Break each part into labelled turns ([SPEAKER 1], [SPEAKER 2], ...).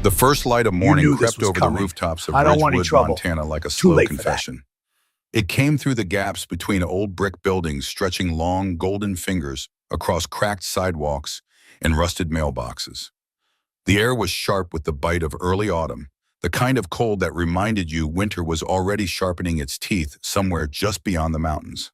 [SPEAKER 1] The first light of
[SPEAKER 2] You
[SPEAKER 1] morning
[SPEAKER 2] knew this
[SPEAKER 1] crept
[SPEAKER 2] was
[SPEAKER 1] over the
[SPEAKER 2] coming.
[SPEAKER 1] rooftops of
[SPEAKER 2] I don't want any
[SPEAKER 1] Ridgewood,
[SPEAKER 2] trouble.
[SPEAKER 1] Montana like a
[SPEAKER 2] Too
[SPEAKER 1] slow
[SPEAKER 2] late for that.
[SPEAKER 1] confession. It came through the gaps between old brick buildings stretching long golden fingers across cracked sidewalks and rusted mailboxes. The air was sharp with the bite of early autumn, the kind of cold that reminded you winter was already sharpening its teeth somewhere just beyond the mountains.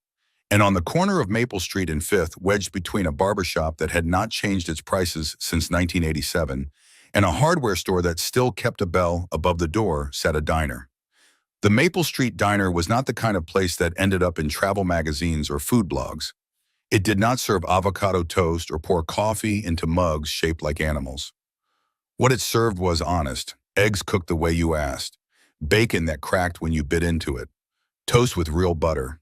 [SPEAKER 1] And on the corner of Maple Street and 5th, wedged between a barber shop that had not changed its prices since 1987 and a hardware store that still kept a bell above the door, sat a diner. The Maple Street Diner was not the kind of place that ended up in travel magazines or food blogs. It did not serve avocado toast or pour coffee into mugs shaped like animals. What it served was honest, eggs cooked the way you asked, bacon that cracked when you bit into it, toast with real butter,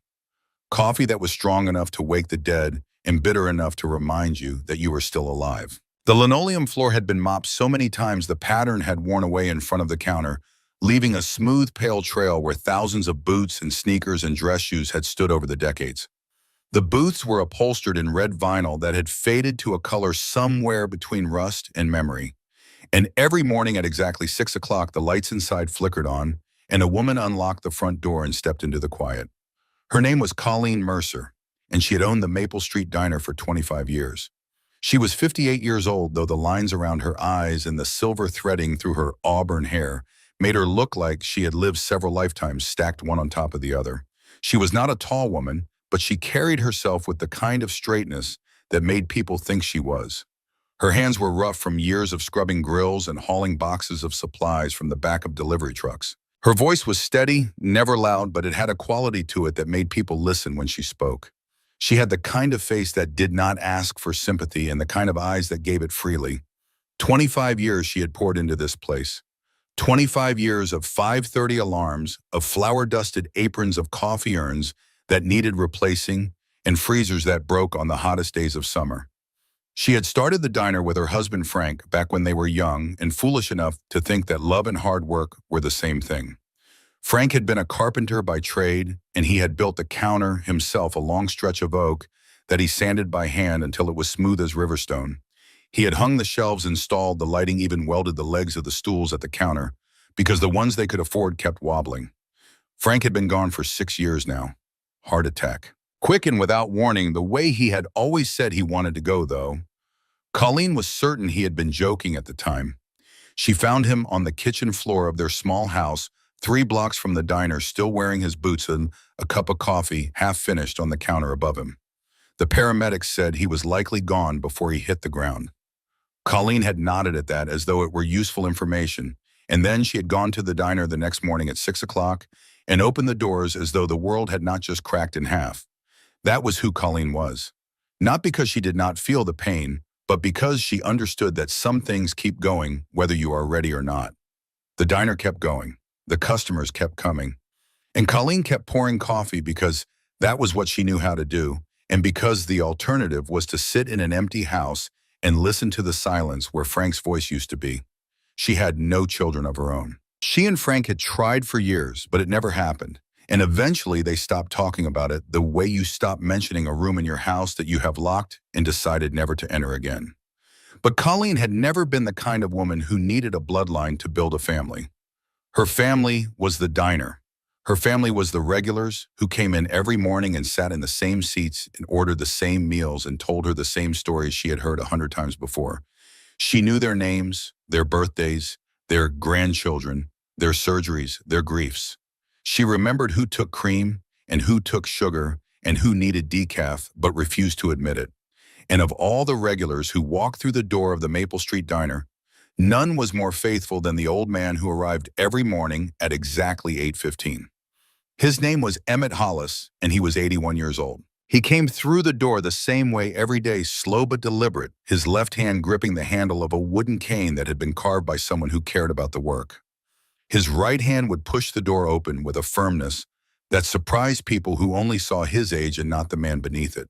[SPEAKER 1] coffee that was strong enough to wake the dead and bitter enough to remind you that you were still alive. The linoleum floor had been mopped so many times the pattern had worn away in front of the counter, leaving a smooth, pale trail where thousands of boots and sneakers and dress shoes had stood over the decades. The booths were upholstered in red vinyl that had faded to a color somewhere between rust and memory. And every morning at exactly 6 o'clock, the lights inside flickered on, and a woman unlocked the front door and stepped into the quiet. Her name was Colleen Mercer, and she had owned the Maple Street Diner for 25 years. She was 58 years old, though the lines around her eyes and the silver threading through her auburn hair made her look like she had lived several lifetimes stacked one on top of the other. She was not a tall woman, but she carried herself with the kind of straightness that made people think she was. Her hands were rough from years of scrubbing grills and hauling boxes of supplies from the back of delivery trucks. Her voice was steady, never loud, but it had a quality to it that made people listen when she spoke. She had the kind of face that did not ask for sympathy and the kind of eyes that gave it freely. 25 years she had poured into this place. 25 years of 5:30 alarms, of flour-dusted aprons of coffee urns that needed replacing, and freezers that broke on the hottest days of summer. She had started the diner with her husband Frank back when they were young and foolish enough to think that love and hard work were the same thing. Frank had been a carpenter by trade, and he had built the counter himself, a long stretch of oak that he sanded by hand until it was smooth as riverstone. He had hung the shelves, installed the lighting, even welded the legs of the stools at the counter, because the ones they could afford kept wobbling. Frank had been gone for 6 years now. Heart attack. Quick and without warning, the way he had always said he wanted to go, though. Colleen was certain he had been joking at the time. She found him on the kitchen floor of their small house, 3 blocks from the diner, still wearing his boots and a cup of coffee half finished on the counter above him. The paramedics said he was likely gone before he hit the ground. Colleen had nodded at that as though it were useful information, and then she had gone to the diner the next morning at 6 o'clock and opened the doors as though the world had not just cracked in half. That was who Colleen was. Not because she did not feel the pain, but because she understood that some things keep going whether you are ready or not. The diner kept going. The customers kept coming. And Colleen kept pouring coffee because that was what she knew how to do, and because the alternative was to sit in an empty house and listen to the silence where Frank's voice used to be. She had no children of her own. She and Frank had tried for years, but it never happened. And eventually they stopped talking about it the way you stop mentioning a room in your house that you have locked and decided never to enter again. But Colleen had never been the kind of woman who needed a bloodline to build a family. Her family was the diner. Her family was the regulars who came in every morning and sat in the same seats and ordered the same meals and told her the same stories she had heard 100 times before. She knew their names, their birthdays, their grandchildren, their surgeries, their griefs. She remembered who took cream and who took sugar and who needed decaf but refused to admit it. And of all the regulars who walked through the door of the Maple Street Diner, none was more faithful than the old man who arrived every morning at exactly 8:15. His name was Emmett Hollis, and he was 81 years old. He came through the door the same way every day, slow but deliberate, his left hand gripping the handle of a wooden cane that had been carved by someone who cared about the work. His right hand would push the door open with a firmness that surprised people who only saw his age and not the man beneath it.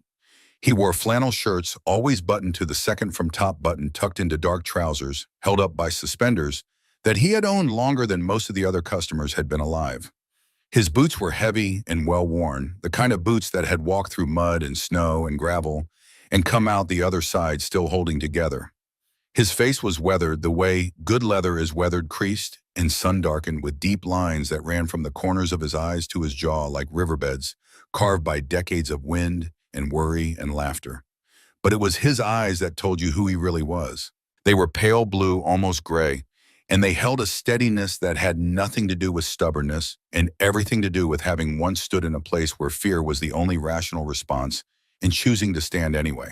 [SPEAKER 1] He wore flannel shirts, always buttoned to the second from top button, tucked into dark trousers, held up by suspenders, that he had owned longer than most of the other customers had been alive. His boots were heavy and well-worn, the kind of boots that had walked through mud and snow and gravel and come out the other side still holding together. His face was weathered the way good leather is weathered, creased and sun-darkened, with deep lines that ran from the corners of his eyes to his jaw like riverbeds, carved by decades of wind and worry and laughter. But it was his eyes that told you who he really was. They were pale blue, almost gray, and they held a steadiness that had nothing to do with stubbornness and everything to do with having once stood in a place where fear was the only rational response and choosing to stand anyway.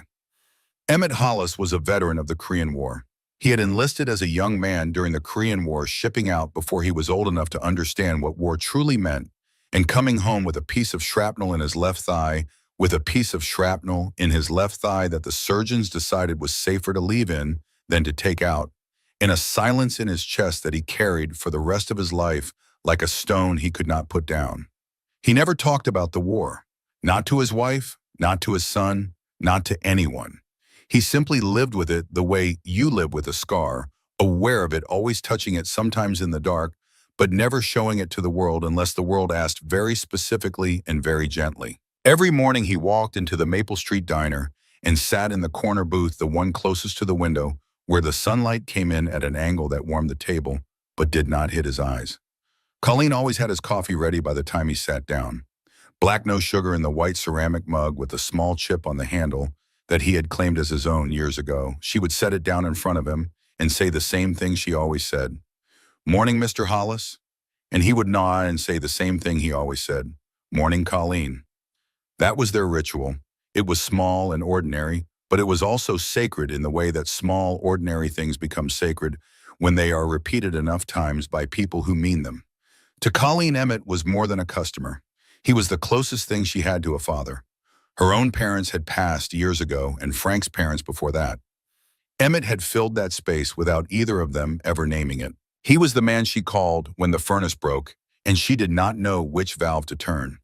[SPEAKER 1] Emmett Hollis was a veteran of the Korean War. He had enlisted as a young man during the Korean War, shipping out before he was old enough to understand what war truly meant, and coming home with a piece of shrapnel in his left thigh, that the surgeons decided was safer to leave in than to take out, and a silence in his chest that he carried for the rest of his life like a stone he could not put down. He never talked about the war, not to his wife, not to his son, not to anyone. He simply lived with it the way you live with a scar, aware of it, always touching it, sometimes in the dark, but never showing it to the world unless the world asked very specifically and very gently. Every morning he walked into the Maple Street Diner and sat in the corner booth, the one closest to the window, where the sunlight came in at an angle that warmed the table, but did not hit his eyes. Colleen always had his coffee ready by the time he sat down. Black, no sugar, in the white ceramic mug with a small chip on the handle that he had claimed as his own years ago. She would set it down in front of him and say the same thing she always said. "Morning, Mr. Hollis." And he would nod and say the same thing he always said. "Morning, Colleen." That was their ritual. It was small and ordinary, but it was also sacred in the way that small, ordinary things become sacred when they are repeated enough times by people who mean them. To Colleen, Emmett was more than a customer. He was the closest thing she had to a father. Her own parents had passed years ago, and Frank's parents before that. Emmett had filled that space without either of them ever naming it. He was the man she called when the furnace broke, and she did not know which valve to turn.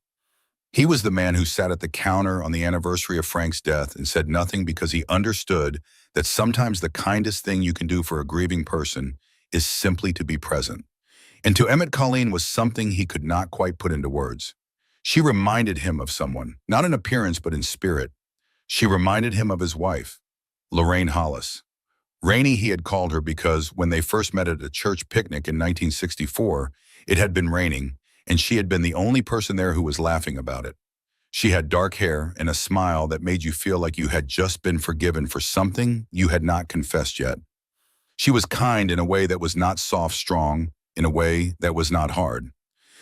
[SPEAKER 1] He was the man who sat at the counter on the anniversary of Frank's death and said nothing because he understood that sometimes the kindest thing you can do for a grieving person is simply to be present. And to Emmett, Colleen was something he could not quite put into words. She reminded him of someone, not in appearance but in spirit. She reminded him of his wife, Lorraine Hollis. Rainey, he had called her, because when they first met at a church picnic in 1964, it had been raining, and she had been the only person there who was laughing about it. She had dark hair and a smile that made you feel like you had just been forgiven for something you had not confessed yet. She was kind in a way that was not soft, strong, in a way that was not hard.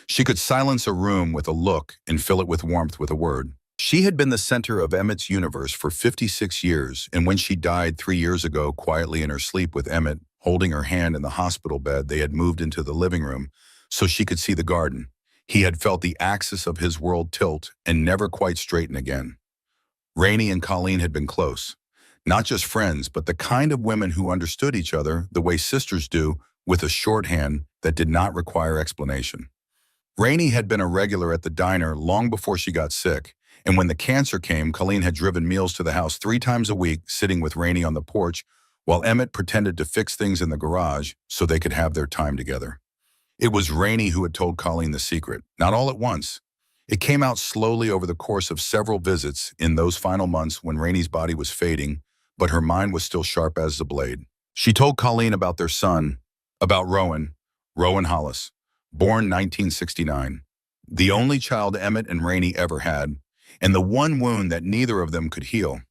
[SPEAKER 1] She could silence a room with a look and fill it with warmth with a word. She had been the center of Emmett's universe for 56 years, and when she died 3 years ago, quietly in her sleep with Emmett holding her hand in the hospital bed, they had moved into the living room so she could see the garden. He had felt the axis of his world tilt and never quite straighten again. Rainey and Colleen had been close. Not just friends, but the kind of women who understood each other the way sisters do, with a shorthand that did not require explanation. Rainey had been a regular at the diner long before she got sick, and when the cancer came, Colleen had driven meals to the house 3 times a week, sitting with Rainey on the porch while Emmett pretended to fix things in the garage so they could have their time together. It was Rainey who had told Colleen the secret, not all at once. It came out slowly over the course of several visits in those final months when Rainey's body was fading, but her mind was still sharp as the blade. She told Colleen about their son, about Rowan Hollis, born 1969, the only child Emmett and Rainey ever had, and the one wound that neither of them could heal.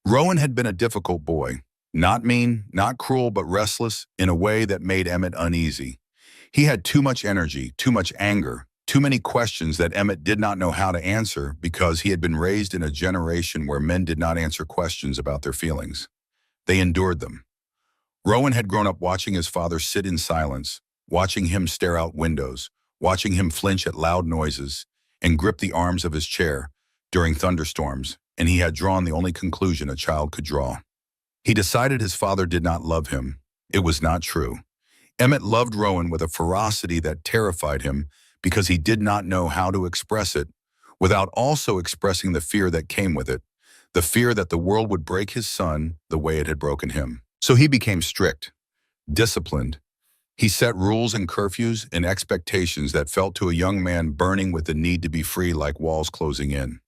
[SPEAKER 1] Rowan had been a difficult boy, not mean, not cruel, but restless in a way that made Emmett uneasy. He had too much energy, too much anger, too many questions that Emmett did not know how to answer because he had been raised in a generation where men did not answer questions about their feelings. They endured them. Rowan had grown up watching his father sit in silence, watching him stare out windows, watching him flinch at loud noises and grip the arms of his chair during thunderstorms, and he had drawn the only conclusion a child could draw. He decided his father did not love him. It was not true. Emmett loved Rowan with a ferocity that terrified him because he did not know how to express it without also expressing the fear that came with it, the fear that the world would break his son the way it had broken him. So he became strict, disciplined. He set rules and curfews and expectations that felt to a young man burning with the need to be free like walls closing in.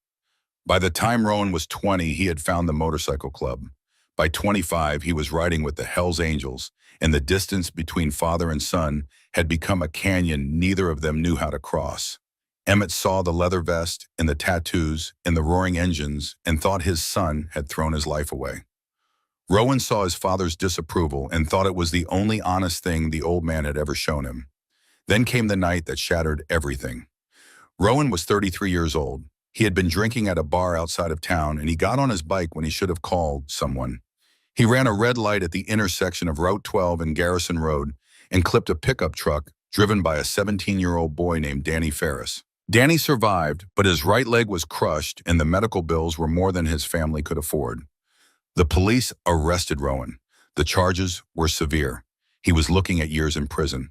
[SPEAKER 1] By the time Rowan was 20, he had found the motorcycle club. By 25, he was riding with the Hells Angels, and the distance between father and son had become a canyon neither of them knew how to cross. Emmett saw the leather vest and the tattoos and the roaring engines and thought his son had thrown his life away. Rowan saw his father's disapproval and thought it was the only honest thing the old man had ever shown him. Then came the night that shattered everything. Rowan was 33 years old. He had been drinking at a bar outside of town, and he got on his bike when he should have called someone. He ran a red light at the intersection of Route 12 and Garrison Road and clipped a pickup truck driven by a 17-year-old boy named Danny Ferris. Danny survived, but his right leg was crushed and the medical bills were more than his family could afford. The police arrested Rowan. The charges were severe. He was looking at years in prison.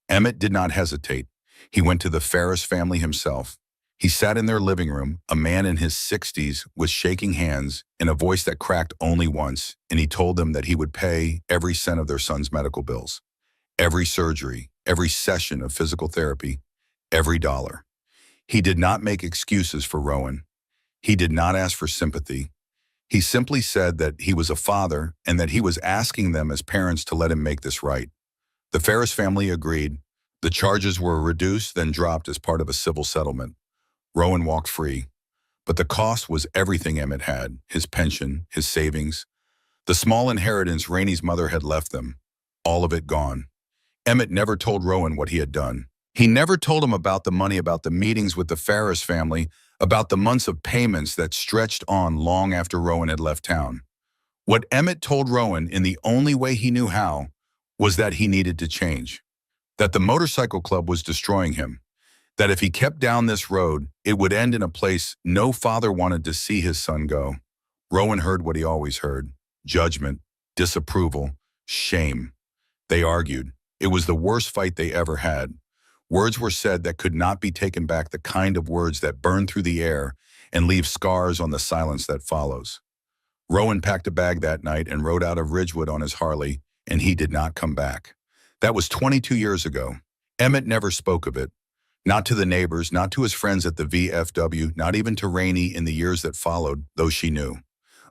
[SPEAKER 1] Emmett did not hesitate. He went to the Ferris family himself. He sat in their living room, a man in his 60s with shaking hands and a voice that cracked only once, and he told them that he would pay every cent of their son's medical bills. Every surgery, every session of physical therapy, every dollar. He did not make excuses for Rowan. He did not ask for sympathy. He simply said that he was a father and that he was asking them as parents to let him make this right. The Ferris family agreed. The charges were reduced, then dropped as part of a civil settlement. Rowan walked free. But the cost was everything Emmett had, his pension, his savings, the small inheritance Rainey's mother had left them, all of it gone. Emmett never told Rowan what he had done. He never told him about the money, about the meetings with the Ferris family, about the months of payments that stretched on long after Rowan had left town. What Emmett told Rowan, in the only way he knew how, was that he needed to change, that the motorcycle club was destroying him, that if he kept down this road, it would end in a place no father wanted to see his son go. Rowan heard what he always heard: judgment, disapproval, shame. They argued. It was the worst fight they ever had. Words were said that could not be taken back, the kind of words that burn through the air and leave scars on the silence that follows. Rowan packed a bag that night and rode out of Ridgewood on his Harley, and he did not come back. That was 22 years ago. Emmett never spoke of it. Not to the neighbors, not to his friends at the VFW, not even to Rainey in the years that followed, though she knew.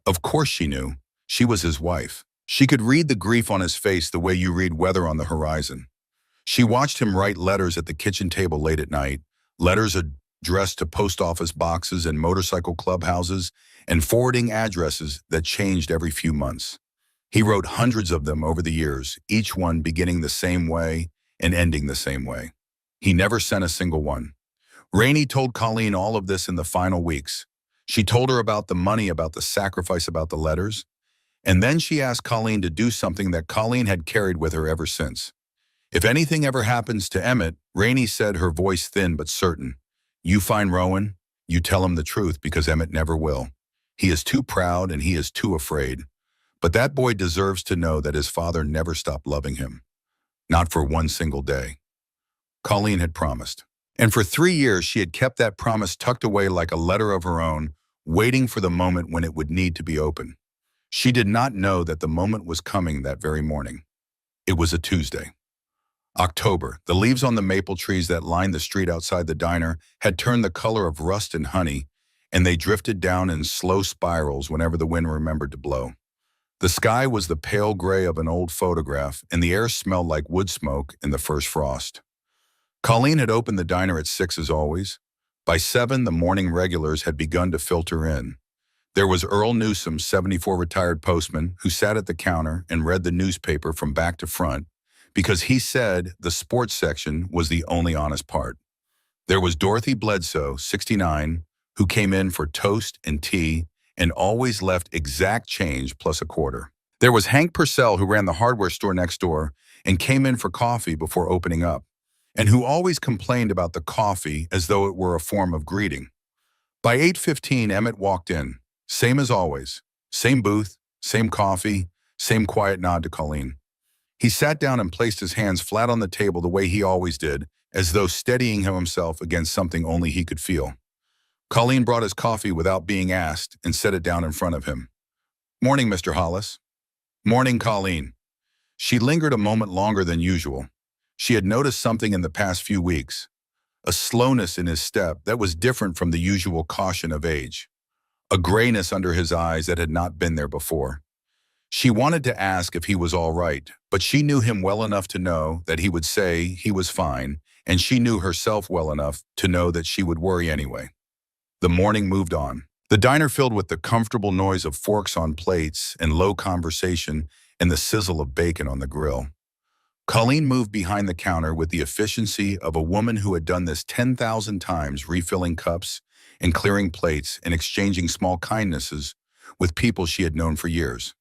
[SPEAKER 1] Of course she knew. She was his wife. She could read the grief on his face the way you read weather on the horizon. She watched him write letters at the kitchen table late at night, letters addressed to post office boxes and motorcycle clubhouses, and forwarding addresses that changed every few months. He wrote hundreds of them over the years, each one beginning the same way and ending the same way. He never sent a single one. Rainey told Colleen all of this in the final weeks. She told her about the money, about the sacrifice, about the letters. And then she asked Colleen to do something that Colleen had carried with her ever since. If anything ever happens to Emmett, Rainey said, her voice thin but certain, you find Rowan, you tell him the truth, because Emmett never will. He is too proud and he is too afraid. But that boy deserves to know that his father never stopped loving him. Not for one single day. Colleen had promised. And for 3 years, she had kept that promise tucked away like a letter of her own, waiting for the moment when it would need to be opened. She did not know that the moment was coming that very morning. It was a Tuesday. October. The leaves on the maple trees that lined the street outside the diner had turned the color of rust and honey, and they drifted down in slow spirals whenever the wind remembered to blow. The sky was the pale gray of an old photograph, and the air smelled like wood smoke in the first frost. Colleen had opened the diner at 6 as always. By 7, the morning regulars had begun to filter in. There was Earl Newsom, 74 retired postman, who sat at the counter and read the newspaper from back to front, because he said the sports section was the only honest part. There was Dorothy Bledsoe, 69, who came in for toast and tea and always left exact change plus a quarter. There was Hank Purcell, who ran the hardware store next door and came in for coffee before opening up, and who always complained about the coffee as though it were a form of greeting. By 8:15, Emmett walked in, same as always, same booth, same coffee, same quiet nod to Colleen. He sat down and placed his hands flat on the table the way he always did, as though steadying himself against something only he could feel. Colleen brought his coffee without being asked and set it down in front of him. "Morning, Mr. Hollis." "Morning, Colleen." She lingered a moment longer than usual. She had noticed something in the past few weeks, a slowness in his step that was different from the usual caution of age, a grayness under his eyes that had not been there before. She wanted to ask if he was all right, but she knew him well enough to know that he would say he was fine, and she knew herself well enough to know that she would worry anyway. The morning moved on. The diner filled with the comfortable noise of forks on plates and low conversation and the sizzle of bacon on the grill. Colleen moved behind the counter with the efficiency of a woman who had done this 10,000 times, refilling cups and clearing plates and exchanging small kindnesses with people she had known for years.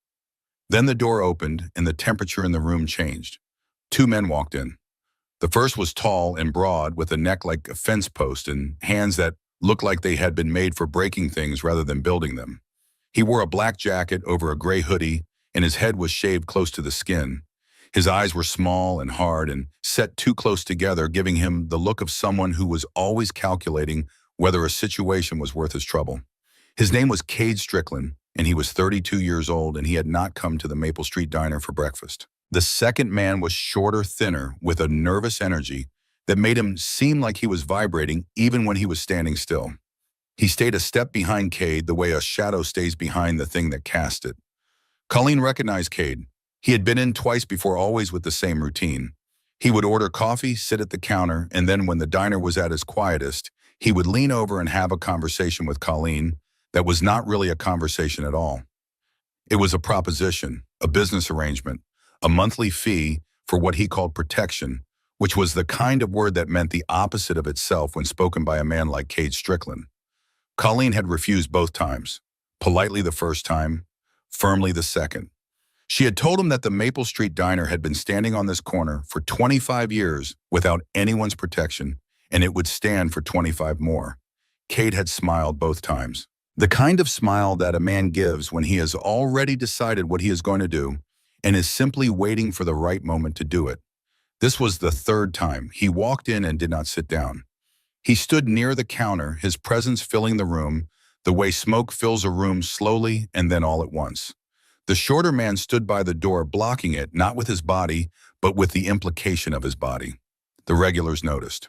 [SPEAKER 1] Then the door opened and the temperature in the room changed. Two men walked in. The first was tall and broad with a neck like a fence post and hands that looked like they had been made for breaking things rather than building them. He wore a black jacket over a gray hoodie and his head was shaved close to the skin. His eyes were small and hard and set too close together, giving him the look of someone who was always calculating whether a situation was worth his trouble. His name was Cade Strickland, and he was 32 years old, and he had not come to the Maple Street Diner for breakfast. The second man was shorter, thinner, with a nervous energy that made him seem like he was vibrating even when he was standing still. He stayed a step behind Cade the way a shadow stays behind the thing that cast it. Colleen recognized Cade. He had been in twice before, always with the same routine. He would order coffee, sit at the counter, and then when the diner was at its quietest, he would lean over and have a conversation with Colleen that was not really a conversation at all. It was a proposition, a business arrangement, a monthly fee for what he called protection, which was the kind of word that meant the opposite of itself when spoken by a man like Cade Strickland. Colleen had refused both times, politely the first time, firmly the second. She had told him that the Maple Street Diner had been standing on this corner for 25 years without anyone's protection, and it would stand for 25 more. Cade had smiled both times. The kind of smile that a man gives when he has already decided what he is going to do and is simply waiting for the right moment to do it. This was the third time. He walked in and did not sit down. He stood near the counter, his presence filling the room, the way smoke fills a room slowly and then all at once. The shorter man stood by the door, blocking it, not with his body, but with the implication of his body. The regulars noticed.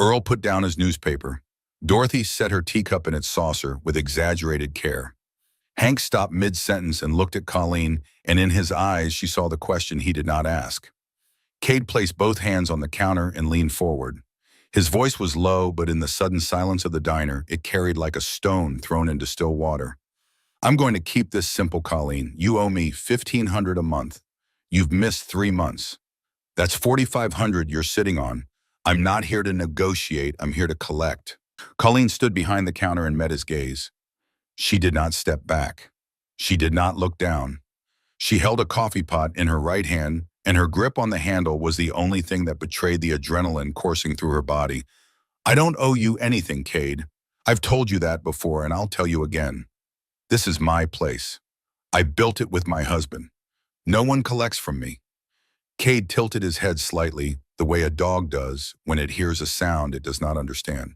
[SPEAKER 1] Earl put down his newspaper. Dorothy set her teacup in its saucer with exaggerated care. Hank stopped mid-sentence and looked at Colleen, and in his eyes she saw the question he did not ask. Cade placed both hands on the counter and leaned forward. His voice was low, but in the sudden silence of the diner, it carried like a stone thrown into still water. I'm going to keep this simple, Colleen. You owe me $1,500 a month. You've missed 3 months. That's $4,500 you're sitting on. I'm not here to negotiate. I'm here to collect. Colleen stood behind the counter and met his gaze. She did not step back. She did not look down. She held a coffee pot in her right hand, and her grip on the handle was the only thing that betrayed the adrenaline coursing through her body. I don't owe you anything, Cade. I've told you that before, and I'll tell you again. This is my place. I built it with my husband. No one collects from me. Cade tilted his head slightly, the way a dog does when it hears a sound it does not understand.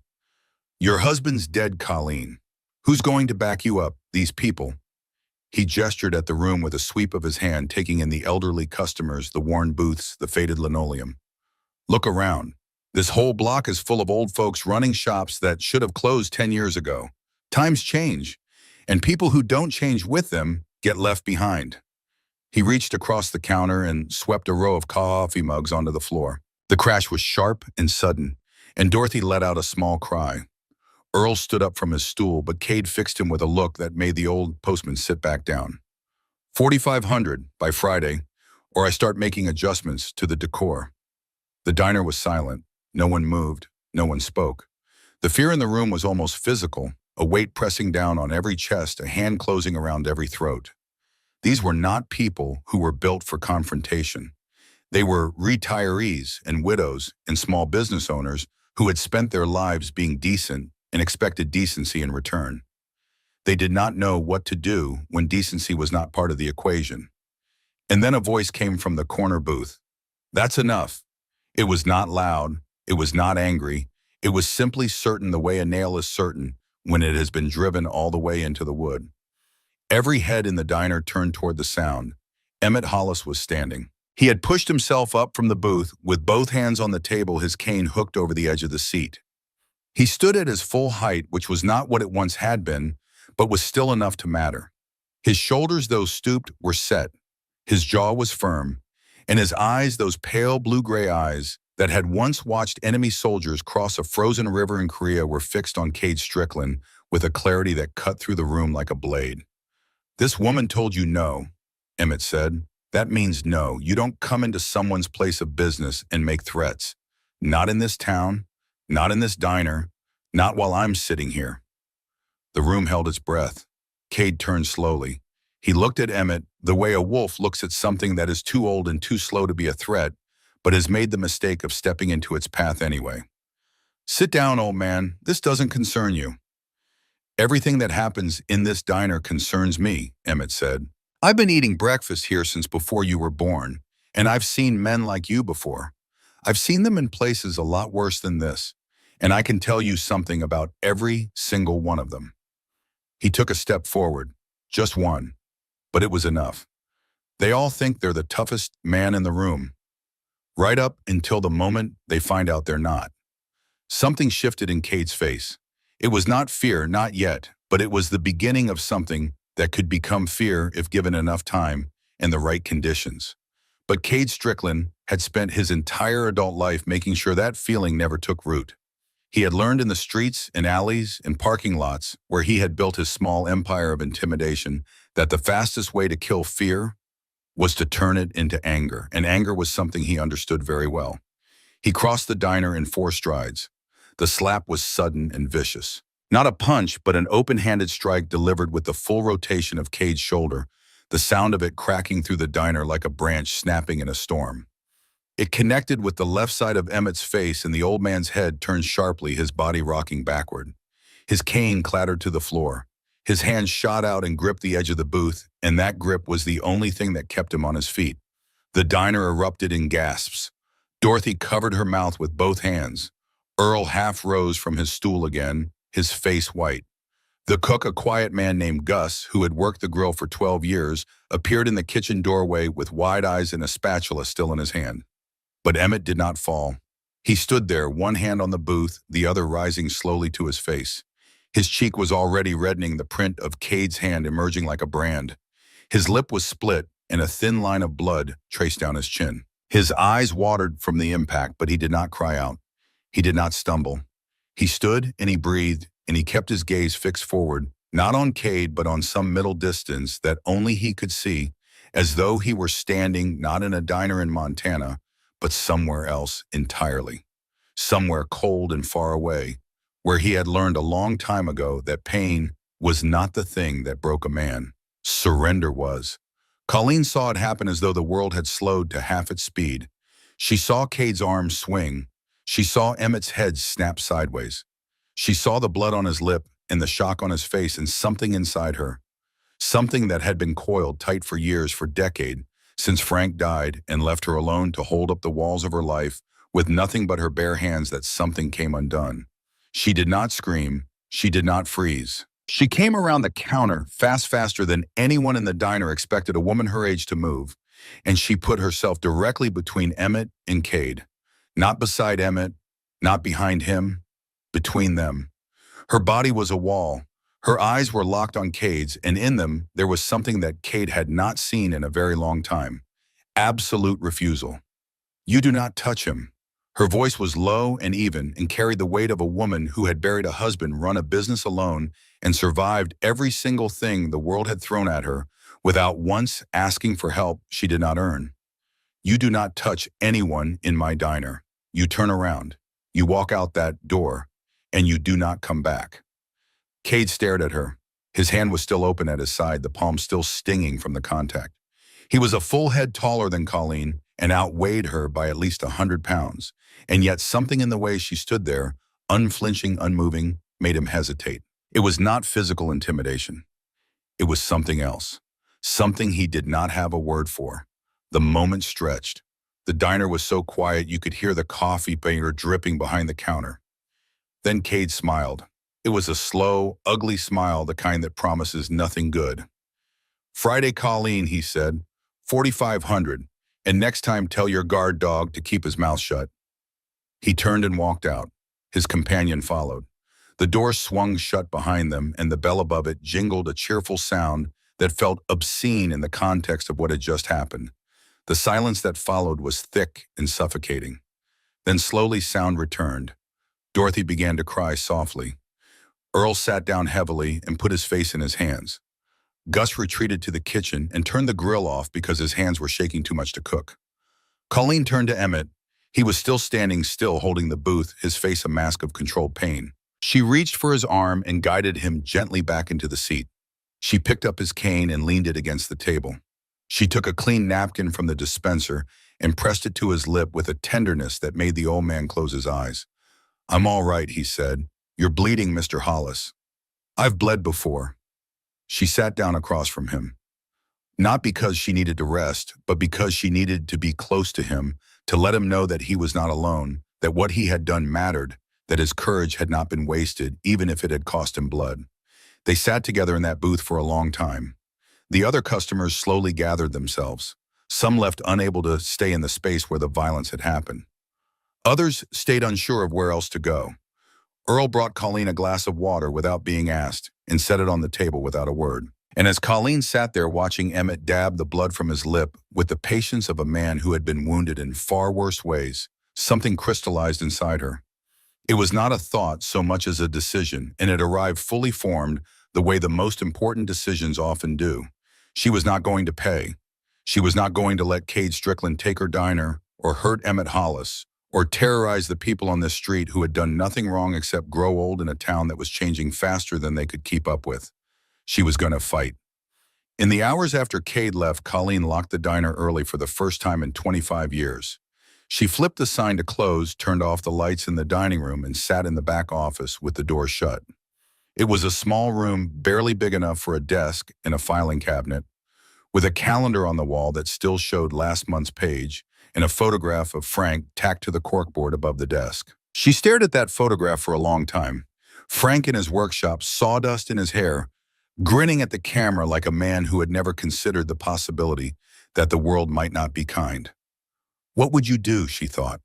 [SPEAKER 1] Your husband's dead, Colleen. Who's going to back you up? These people. He gestured at the room with a sweep of his hand, taking in the elderly customers, the worn booths, the faded linoleum. Look around. This whole block is full of old folks running shops that should have closed 10 years ago. Times change, and people who don't change with them get left behind. He reached across the counter and swept a row of coffee mugs onto the floor. The crash was sharp and sudden, and Dorothy let out a small cry. Earl stood up from his stool, but Cade fixed him with a look that made the old postman sit back down. $4,500 by Friday, or I start making adjustments to the decor. The diner was silent. No one moved. No one spoke. The fear in the room was almost physical, a weight pressing down on every chest, a hand closing around every throat. These were not people who were built for confrontation. They were retirees and widows and small business owners who had spent their lives being decent and expected decency in return. They did not know what to do when decency was not part of the equation. And then a voice came from the corner booth. That's enough. It was not loud. It was not angry. It was simply certain, the way a nail is certain when it has been driven all the way into the wood. Every head in the diner turned toward the sound. Emmett Hollis was standing. He had pushed himself up from the booth with both hands on the table, his cane hooked over the edge of the seat. He stood at his full height, which was not what it once had been, but was still enough to matter. His shoulders, though stooped, were set, His jaw was firm, and his eyes, those pale blue-gray eyes that had once watched enemy soldiers cross a frozen river in Korea, were fixed on Cade Strickland with a clarity that cut through the room like a blade. "This woman told you no," Emmett said. "That means no. You don't come into someone's place of business and make threats. Not in this town, not in this diner, not while I'm sitting here." The room held its breath. Cade turned slowly. He looked at Emmett the way a wolf looks at something that is too old and too slow to be a threat, but has made the mistake of stepping into its path anyway. "Sit down, old man. This doesn't concern you." "Everything that happens in this diner concerns me," Emmett said. "I've been eating breakfast here since before you were born, and I've seen men like you before. I've seen them in places a lot worse than this, and I can tell you something about every single one of them." He took a step forward, just one, but it was enough. "They all think they're the toughest man in the room, right up until the moment they find out they're not." Something shifted in Cade's face. It was not fear, not yet, but it was the beginning of something that could become fear if given enough time and the right conditions. But Cade Strickland had spent his entire adult life making sure that feeling never took root. He had learned in the streets and alleys and parking lots where he had built his small empire of intimidation that the fastest way to kill fear was to turn it into anger, and anger was something he understood very well. He crossed the diner in 4 strides. The slap was sudden and vicious. Not a punch, but an open-handed strike delivered with the full rotation of Cade's shoulder, the sound of it cracking through the diner like a branch snapping in a storm. It connected with the left side of Emmett's face, and the old man's head turned sharply, his body rocking backward. His cane clattered to the floor. His hand shot out and gripped the edge of the booth, and that grip was the only thing that kept him on his feet. The diner erupted in gasps. Dorothy covered her mouth with both hands. Earl half rose from his stool again, his face white. The cook, a quiet man named Gus, who had worked the grill for 12 years, appeared in the kitchen doorway with wide eyes and a spatula still in his hand. But Emmett did not fall. He stood there, one hand on the booth, the other rising slowly to his face. His cheek was already reddening, the print of Cade's hand emerging like a brand. His lip was split, and a thin line of blood traced down his chin. His eyes watered from the impact, but he did not cry out. He did not stumble. He stood and he breathed, and he kept his gaze fixed forward, not on Cade, but on some middle distance that only he could see, as though he were standing not in a diner in Montana, but somewhere else entirely. Somewhere cold and far away, where he had learned a long time ago that pain was not the thing that broke a man. Surrender was. Colleen saw it happen as though the world had slowed to half its speed. She saw Cade's arms swing. She saw Emmett's head snap sideways. She saw the blood on his lip and the shock on his face, and something inside her. Something that had been coiled tight for years, for decades, since Frank died and left her alone to hold up the walls of her life with nothing but her bare hands. That something came undone. She did not scream. She did not freeze. She came around the counter faster than anyone in the diner expected a woman her age to move, and she put herself directly between Emmett and Cade. Not beside Emmett, not behind him, between them. Her body was a wall. Her eyes were locked on Cade's, and in them there was something that Cade had not seen in a very long time. Absolute refusal. "You do not touch him." Her voice was low and even and carried the weight of a woman who had buried a husband, run a business alone, and survived every single thing the world had thrown at her without once asking for help she did not earn. "You do not touch anyone in my diner. You turn around, you walk out that door, and you do not come back." Cade stared at her. His hand was still open at his side, the palm still stinging from the contact. He was a full head taller than Colleen and outweighed her by at least 100 pounds, and yet something in the way she stood there, unflinching, unmoving, made him hesitate. It was not physical intimidation. It was something else, something he did not have a word for. The moment stretched. The diner was so quiet you could hear the coffee maker dripping behind the counter. Then Cade smiled. It was a slow, ugly smile, the kind that promises nothing good. "Friday, Colleen," he said, 4,500, and next time tell your guard dog to keep his mouth shut." He turned and walked out. His companion followed. The door swung shut behind them, and the bell above it jingled a cheerful sound that felt obscene in the context of what had just happened. The silence that followed was thick and suffocating. Then slowly sound returned. Dorothy began to cry softly. Earl sat down heavily and put his face in his hands. Gus retreated to the kitchen and turned the grill off because his hands were shaking too much to cook. Colleen turned to Emmett. He was still standing still, holding the booth, his face a mask of controlled pain. She reached for his arm and guided him gently back into the seat. She picked up his cane and leaned it against the table. She took a clean napkin from the dispenser and pressed it to his lip with a tenderness that made the old man close his eyes. "I'm all right," he said. "You're bleeding, Mr. Hollis." "I've bled before." She sat down across from him. Not because she needed to rest, but because she needed to be close to him, to let him know that he was not alone, that what he had done mattered, that his courage had not been wasted, even if it had cost him blood. They sat together in that booth for a long time. The other customers slowly gathered themselves. Some left unable to stay in the space where the violence had happened. Others stayed unsure of where else to go. Earl brought Colleen a glass of water without being asked and set it on the table without a word. And as Colleen sat there watching Emmett dab the blood from his lip with the patience of a man who had been wounded in far worse ways, something crystallized inside her. It was not a thought so much as a decision, and it arrived fully formed the way the most important decisions often do. She was not going to pay. She was not going to let Cade Strickland take her diner or hurt Emmett Hollis or terrorize the people on this street who had done nothing wrong except grow old in a town that was changing faster than they could keep up with. She was going to fight. In the hours after Cade left, Colleen locked the diner early for the first time in 25 years. She flipped the sign to close, turned off the lights in the dining room, and sat in the back office with the door shut. It was a small room, barely big enough for a desk and a filing cabinet, with a calendar on the wall that still showed last month's page and a photograph of Frank tacked to the corkboard above the desk. She stared at that photograph for a long time. Frank in his workshop, sawdust in his hair, grinning at the camera like a man who had never considered the possibility that the world might not be kind. What would you do, she thought.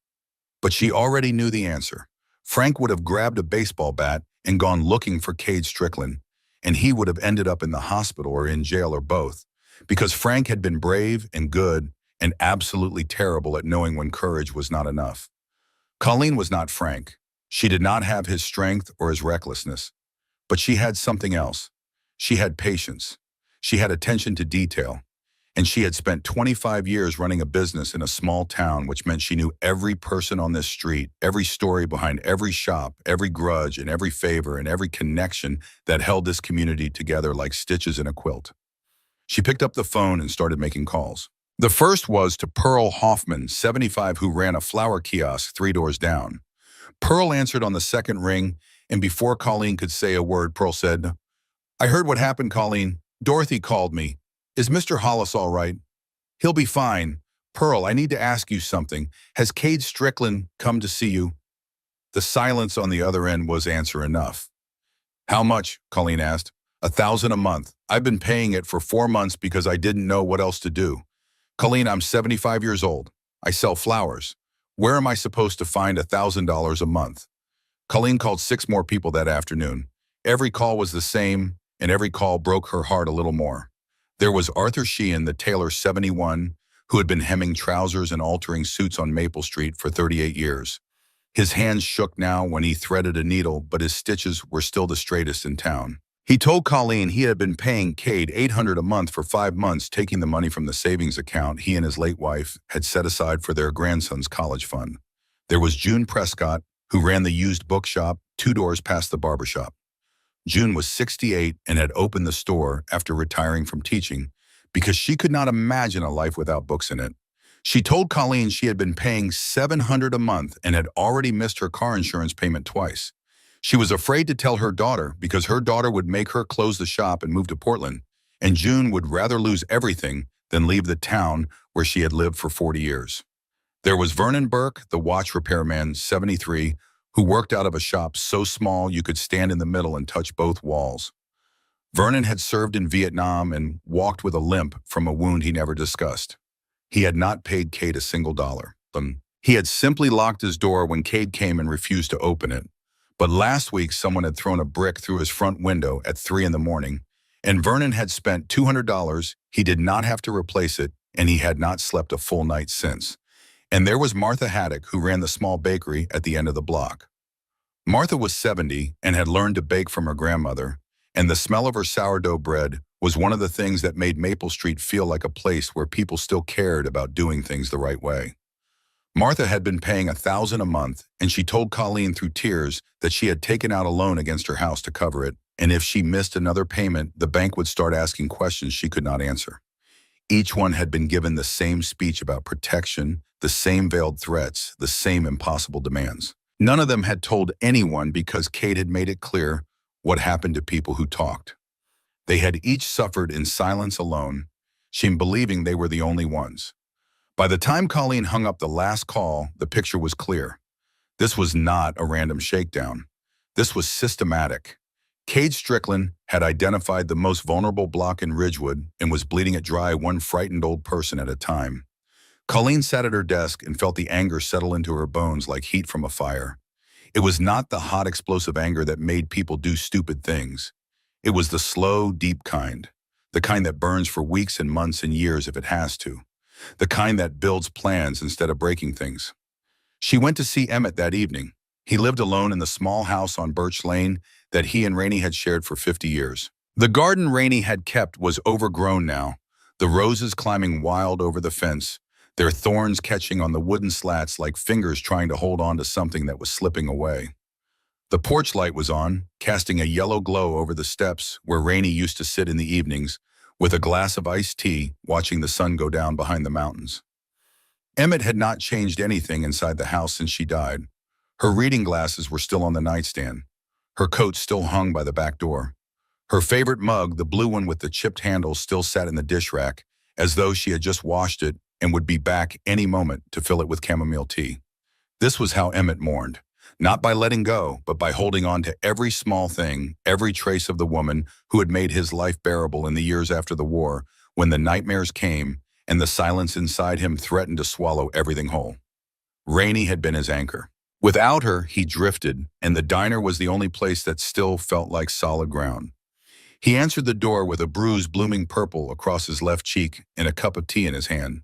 [SPEAKER 1] But she already knew the answer. Frank would have grabbed a baseball bat and gone looking for Cade Strickland, and he would have ended up in the hospital or in jail or both, because Frank had been brave and good and absolutely terrible at knowing when courage was not enough. Colleen was not Frank. She did not have his strength or his recklessness, but she had something else. She had patience. She had attention to detail. And she had spent 25 years running a business in a small town, which meant she knew every person on this street, every story behind every shop, every grudge and every favor and every connection that held this community together like stitches in a quilt. She picked up the phone and started making calls. The first was to Pearl Hoffman, 75, who ran a flower kiosk 3 doors down. Pearl answered on the second ring, and before Colleen could say a word, Pearl said, "I heard what happened, Colleen. Dorothy called me. Is Mr. Hollis all right?" "He'll be fine. Pearl, I need to ask you something. Has Cade Strickland come to see you?" The silence on the other end was answer enough. "How much?" Colleen asked. $1,000 a month. I've been paying it for 4 months because I didn't know what else to do. Colleen, I'm 75 years old. I sell flowers. Where am I supposed to find $1,000 a month?" Colleen called 6 more people that afternoon. Every call was the same, and every call broke her heart a little more. There was Arthur Sheehan, the tailor, 71, who had been hemming trousers and altering suits on Maple Street for 38 years. His hands shook now when he threaded a needle, but his stitches were still the straightest in town. He told Colleen he had been paying Cade $800 a month for 5 months, taking the money from the savings account he and his late wife had set aside for their grandson's college fund. There was June Prescott, who ran the used bookshop 2 doors past the barbershop. June was 68 and had opened the store after retiring from teaching because she could not imagine a life without books in it. She told Colleen she had been paying $700 a month and had already missed her car insurance payment twice. She was afraid to tell her daughter because her daughter would make her close the shop and move to Portland, and June would rather lose everything than leave the town where she had lived for 40 years. There was Vernon Burke, the watch repairman, 73, who worked out of a shop so small you could stand in the middle and touch both walls. Vernon had served in Vietnam and walked with a limp from a wound he never discussed. He had not paid Cade a single dollar. He had simply locked his door when Cade came and refused to open it. But last week, someone had thrown a brick through his front window at 3 in the morning, And Vernon had spent $200, he did not have to replace it, and he had not slept a full night since. And there was Martha Haddock, who ran the small bakery at the end of the block. Martha was 70 and had learned to bake from her grandmother, and the smell of her sourdough bread was one of the things that made Maple Street feel like a place where people still cared about doing things the right way. Martha had been paying $1,000 a month, and she told Colleen through tears that she had taken out a loan against her house to cover it, and if she missed another payment, the bank would start asking questions she could not answer. Each one had been given the same speech about protection, the same veiled threats, the same impossible demands. None of them had told anyone because Kate had made it clear what happened to people who talked. They had each suffered in silence alone, she believing they were the only ones. By the time Colleen hung up the last call, the picture was clear. This was not a random shakedown. This was systematic. Cade Strickland had identified the most vulnerable block in Ridgewood and was bleeding it dry one frightened old person at a time. Colleen sat at her desk and felt the anger settle into her bones like heat from a fire. It was not the hot, explosive anger that made people do stupid things. It was the slow, deep kind, the kind that burns for weeks and months and years if it has to, the kind that builds plans instead of breaking things. She went to see Emmett that evening. He lived alone in the small house on Birch Lane that he and Rainey had shared for 50 years. The garden Rainey had kept was overgrown now, the roses climbing wild over the fence, their thorns catching on the wooden slats like fingers trying to hold on to something that was slipping away. The porch light was on, casting a yellow glow over the steps where Rainey used to sit in the evenings with a glass of iced tea, watching the sun go down behind the mountains. Emmett had not changed anything inside the house since she died. Her reading glasses were still on the nightstand. Her coat still hung by the back door. Her favorite mug, the blue one with the chipped handle, still sat in the dish rack, as though she had just washed it and would be back any moment to fill it with chamomile tea. This was how Emmett mourned. Not by letting go, but by holding on to every small thing, every trace of the woman who had made his life bearable in the years after the war, when the nightmares came and the silence inside him threatened to swallow everything whole. Rainey had been his anchor. Without her, he drifted, and the diner was the only place that still felt like solid ground. He answered the door with a bruise blooming purple across his left cheek and a cup of tea in his hand.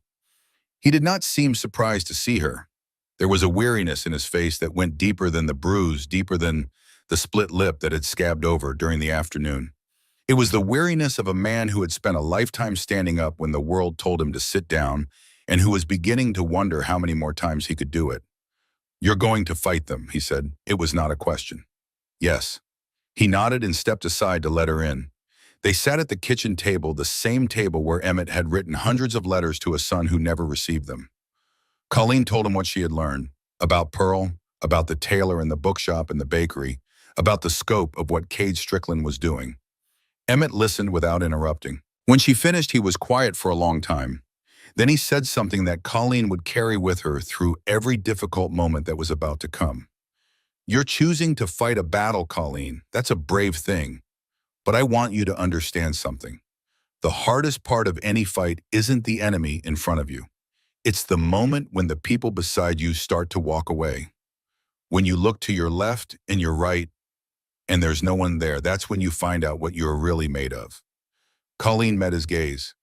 [SPEAKER 1] He did not seem surprised to see her. There was a weariness in his face that went deeper than the bruise, deeper than the split lip that had scabbed over during the afternoon. It was the weariness of a man who had spent a lifetime standing up when the world told him to sit down and who was beginning to wonder how many more times he could do it. "You're going to fight them," he said. It was not a question. "Yes." He nodded and stepped aside to let her in. They sat at the kitchen table, the same table where Emmett had written hundreds of letters to a son who never received them. Colleen told him what she had learned, about Pearl, about the tailor and the bookshop and the bakery, about the scope of what Cade Strickland was doing. Emmett listened without interrupting. When she finished, he was quiet for a long time. Then he said something that Colleen would carry with her through every difficult moment that was about to come. "You're choosing to fight a battle, Colleen. That's a brave thing. But I want you to understand something. The hardest part of any fight isn't the enemy in front of you. It's the moment when the people beside you start to walk away. When you look to your left and your right and there's no one there, that's when you find out what you're really made of." Colleen met his gaze.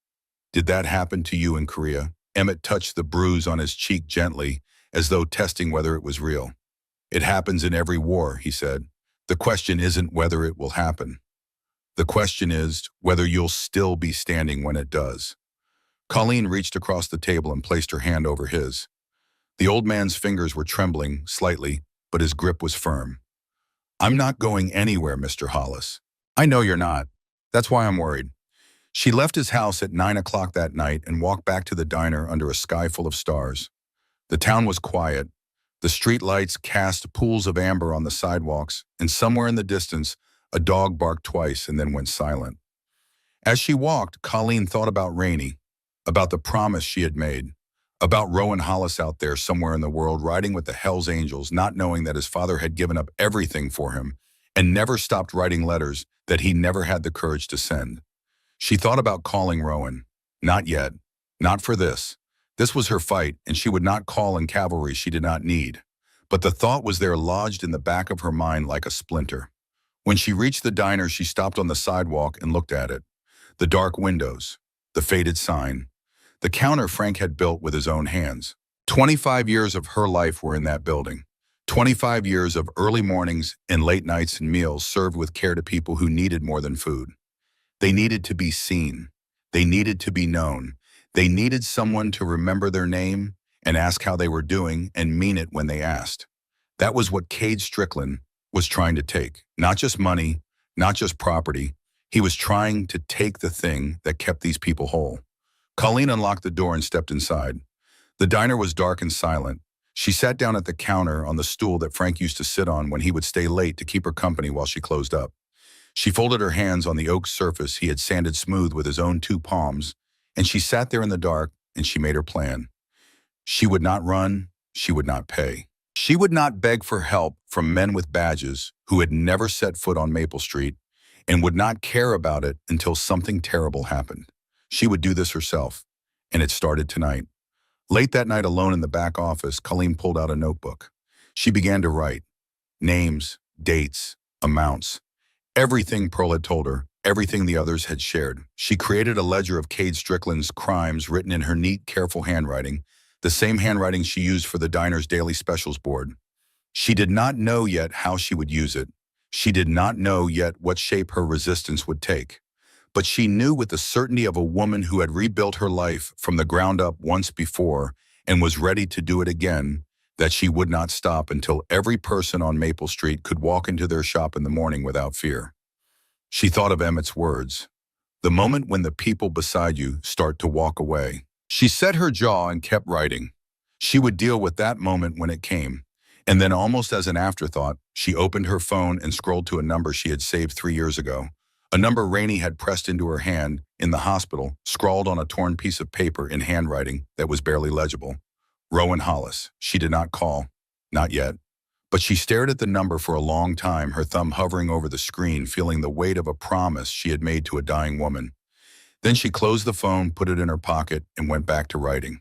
[SPEAKER 1] "Did that happen to you in Korea?" Emmett touched the bruise on his cheek gently, as though testing whether it was real. "It happens in every war," he said. "The question isn't whether it will happen. The question is whether you'll still be standing when it does." Colleen reached across the table and placed her hand over his. The old man's fingers were trembling slightly, but his grip was firm. "I'm not going anywhere, Mr. Hollis." "I know you're not. That's why I'm worried." She left his house at 9 o'clock that night and walked back to the diner under a sky full of stars. The town was quiet. The street lights cast pools of amber on the sidewalks, and somewhere in the distance, a dog barked twice and then went silent. As she walked, Colleen thought about Rainey, about the promise she had made, about Rowan Hollis out there somewhere in the world riding with the Hells Angels, not knowing that his father had given up everything for him and never stopped writing letters that he never had the courage to send. She thought about calling Rowan. Not yet. Not for this. This was her fight, and she would not call in cavalry she did not need. But the thought was there lodged in the back of her mind like a splinter. When she reached the diner, she stopped on the sidewalk and looked at it. The dark windows, the faded sign, the counter Frank had built with his own hands. 25 years of her life were in that building. 25 years of early mornings and late nights and meals served with care to people who needed more than food. They needed to be seen. They needed to be known. They needed someone to remember their name and ask how they were doing and mean it when they asked. That was what Cade Strickland was trying to take. Not just money, not just property. He was trying to take the thing that kept these people whole. Colleen unlocked the door and stepped inside. The diner was dark and silent. She sat down at the counter on the stool that Frank used to sit on when he would stay late to keep her company while she closed up. She folded her hands on the oak surface he had sanded smooth with his own two palms, and she sat there in the dark and she made her plan. She would not run. She would not pay. She would not beg for help from men with badges who had never set foot on Maple Street and would not care about it until something terrible happened. She would do this herself, and it started tonight. Late that night, alone in the back office, Colleen pulled out a notebook. She began to write. Names, dates, amounts. Everything Pearl had told her, everything the others had shared. She created a ledger of Cade Strickland's crimes written in her neat, careful handwriting, the same handwriting she used for the diner's daily specials board. She did not know yet how she would use it. She did not know yet what shape her resistance would take. But she knew with the certainty of a woman who had rebuilt her life from the ground up once before and was ready to do it again, that she would not stop until every person on Maple Street could walk into their shop in the morning without fear. She thought of Emmett's words, "The moment when the people beside you start to walk away." She set her jaw and kept writing. She would deal with that moment when it came. And then, almost as an afterthought, she opened her phone and scrolled to a number she had saved 3 years ago. A number Rainey had pressed into her hand in the hospital, scrawled on a torn piece of paper in handwriting that was barely legible. Rowan Hollis. She did not call. Not yet. But she stared at the number for a long time, her thumb hovering over the screen, feeling the weight of a promise she had made to a dying woman. Then she closed the phone, put it in her pocket, and went back to writing.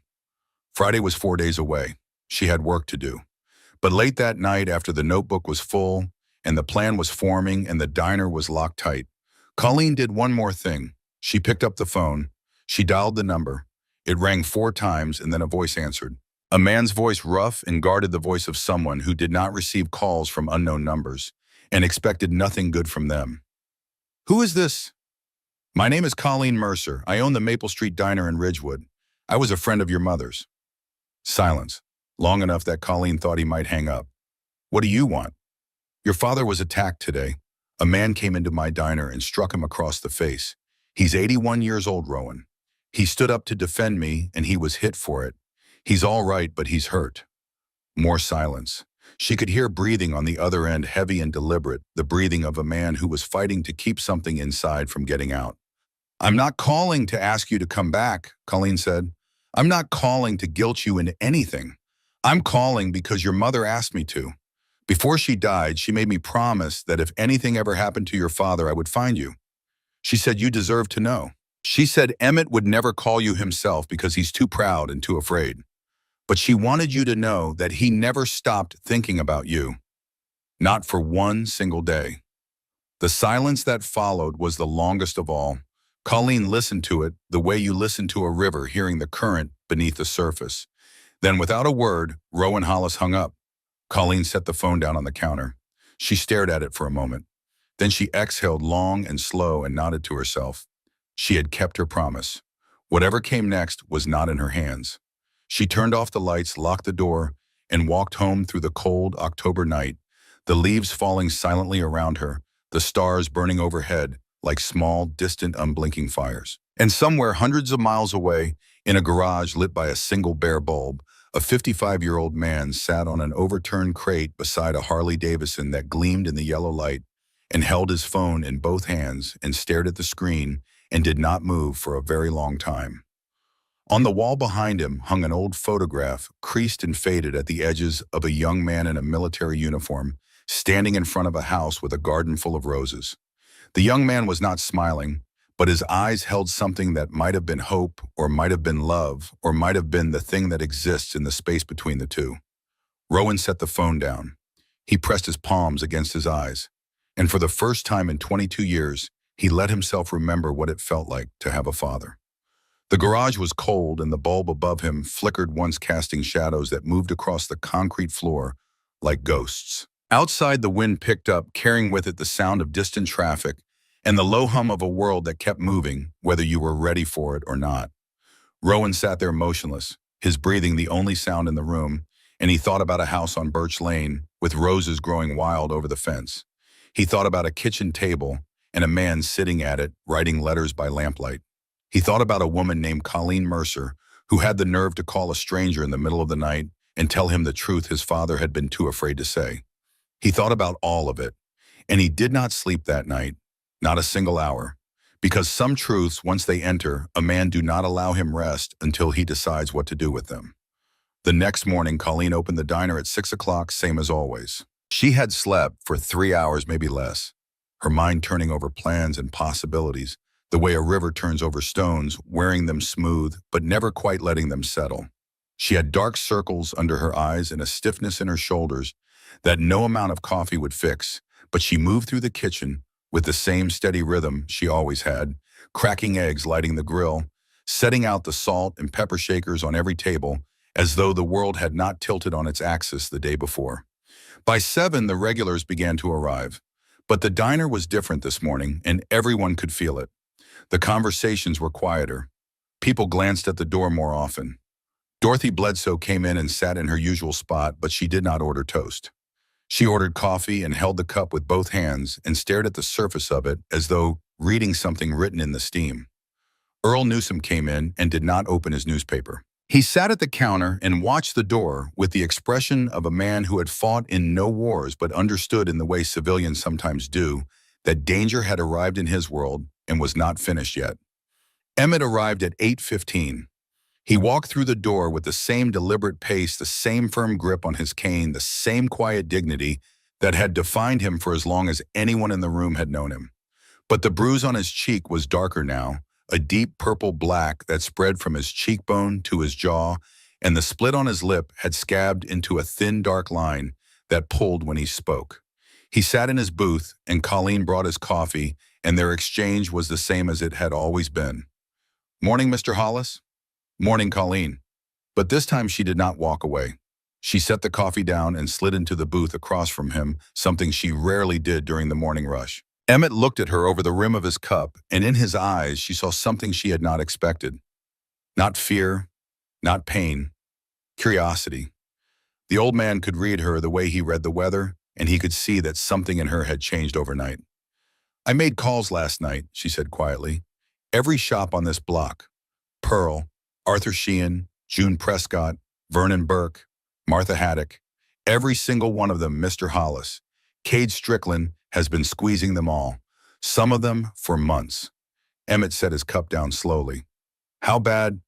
[SPEAKER 1] Friday was 4 days away. She had work to do. But late that night, after the notebook was full, and the plan was forming, and the diner was locked tight, Colleen did one more thing. She picked up the phone. She dialed the number. It rang 4 times, and then a voice answered. A man's voice, rough and guarded, the voice of someone who did not receive calls from unknown numbers and expected nothing good from them. "Who is this?" "My name is Colleen Mercer. I own the Maple Street Diner in Ridgewood. I was a friend of your mother's." Silence, long enough that Colleen thought he might hang up. "What do you want?" "Your father was attacked today. A man came into my diner and struck him across the face. He's 81 years old, Rowan. He stood up to defend me, and he was hit for it. He's all right, but he's hurt." More silence. She could hear breathing on the other end, heavy and deliberate, the breathing of a man who was fighting to keep something inside from getting out. "I'm not calling to ask you to come back," Colleen said. "I'm not calling to guilt you into anything. I'm calling because your mother asked me to. Before she died, she made me promise that if anything ever happened to your father, I would find you. She said you deserve to know. She said Emmett would never call you himself because he's too proud and too afraid. But she wanted you to know that he never stopped thinking about you. Not for one single day." The silence that followed was the longest of all. Colleen listened to it the way you listen to a river, hearing the current beneath the surface. Then, without a word, Rowan Hollis hung up. Colleen set the phone down on the counter. She stared at it for a moment. Then she exhaled long and slow and nodded to herself. She had kept her promise. Whatever came next was not in her hands. She turned off the lights, locked the door, and walked home through the cold October night, the leaves falling silently around her, the stars burning overhead like small, distant, unblinking fires. And somewhere hundreds of miles away, in a garage lit by a single bare bulb, a 55-year-old man sat on an overturned crate beside a Harley-Davidson that gleamed in the yellow light and held his phone in both hands and stared at the screen and did not move for a very long time. On the wall behind him hung an old photograph, creased and faded at the edges, of a young man in a military uniform, standing in front of a house with a garden full of roses. The young man was not smiling, but his eyes held something that might have been hope, or might have been love, or might have been the thing that exists in the space between the two. Rowan set the phone down. He pressed his palms against his eyes. And for the first time in 22 years, he let himself remember what it felt like to have a father. The garage was cold and the bulb above him flickered, once casting shadows that moved across the concrete floor like ghosts. Outside, the wind picked up, carrying with it the sound of distant traffic and the low hum of a world that kept moving, whether you were ready for it or not. Rowan sat there motionless, his breathing the only sound in the room, and he thought about a house on Birch Lane with roses growing wild over the fence. He thought about a kitchen table and a man sitting at it, writing letters by lamplight. He thought about a woman named Colleen Mercer, who had the nerve to call a stranger in the middle of the night and tell him the truth his father had been too afraid to say. He thought about all of it, and he did not sleep that night, not a single hour. Because some truths, once they enter, a man do not allow him rest until he decides what to do with them. The next morning, Colleen opened the diner at 6 o'clock, same as always. She had slept for 3 hours, maybe less, her mind turning over plans and possibilities, the way a river turns over stones, wearing them smooth, but never quite letting them settle. She had dark circles under her eyes and a stiffness in her shoulders that no amount of coffee would fix, but she moved through the kitchen with the same steady rhythm she always had, cracking eggs, lighting the grill, setting out the salt and pepper shakers on every table, as though the world had not tilted on its axis the day before. By 7, the regulars began to arrive. But the diner was different this morning, and everyone could feel it. The conversations were quieter. People glanced at the door more often. Dorothy Bledsoe came in and sat in her usual spot, but she did not order toast. She ordered coffee and held the cup with both hands and stared at the surface of it as though reading something written in the steam. Earl Newsom came in and did not open his newspaper. He sat at the counter and watched the door with the expression of a man who had fought in no wars but understood, in the way civilians sometimes do, that danger had arrived in his world and was not finished yet. Emmett arrived at 8:15. He walked through the door with the same deliberate pace, the same firm grip on his cane, the same quiet dignity that had defined him for as long as anyone in the room had known him. But the bruise on his cheek was darker now, a deep purple black that spread from his cheekbone to his jaw, and the split on his lip had scabbed into a thin, dark line that pulled when he spoke. He sat in his booth, and Colleen brought his coffee, and their exchange was the same as it had always been. "Morning, Mr. Hollis." "Morning, Colleen." But this time she did not walk away. She set the coffee down and slid into the booth across from him, something she rarely did during the morning rush. Emmett looked at her over the rim of his cup, and in his eyes she saw something she had not expected. Not fear, not pain, curiosity. The old man could read her the way he read the weather, and he could see that something in her had changed overnight. "I made calls last night," she said quietly. "Every shop on this block. Pearl, Arthur Sheehan, June Prescott, Vernon Burke, Martha Haddock. Every single one of them, Mr. Hollis. Cade Strickland has been squeezing them all. Some of them for months." Emmett set his cup down slowly. "How bad?"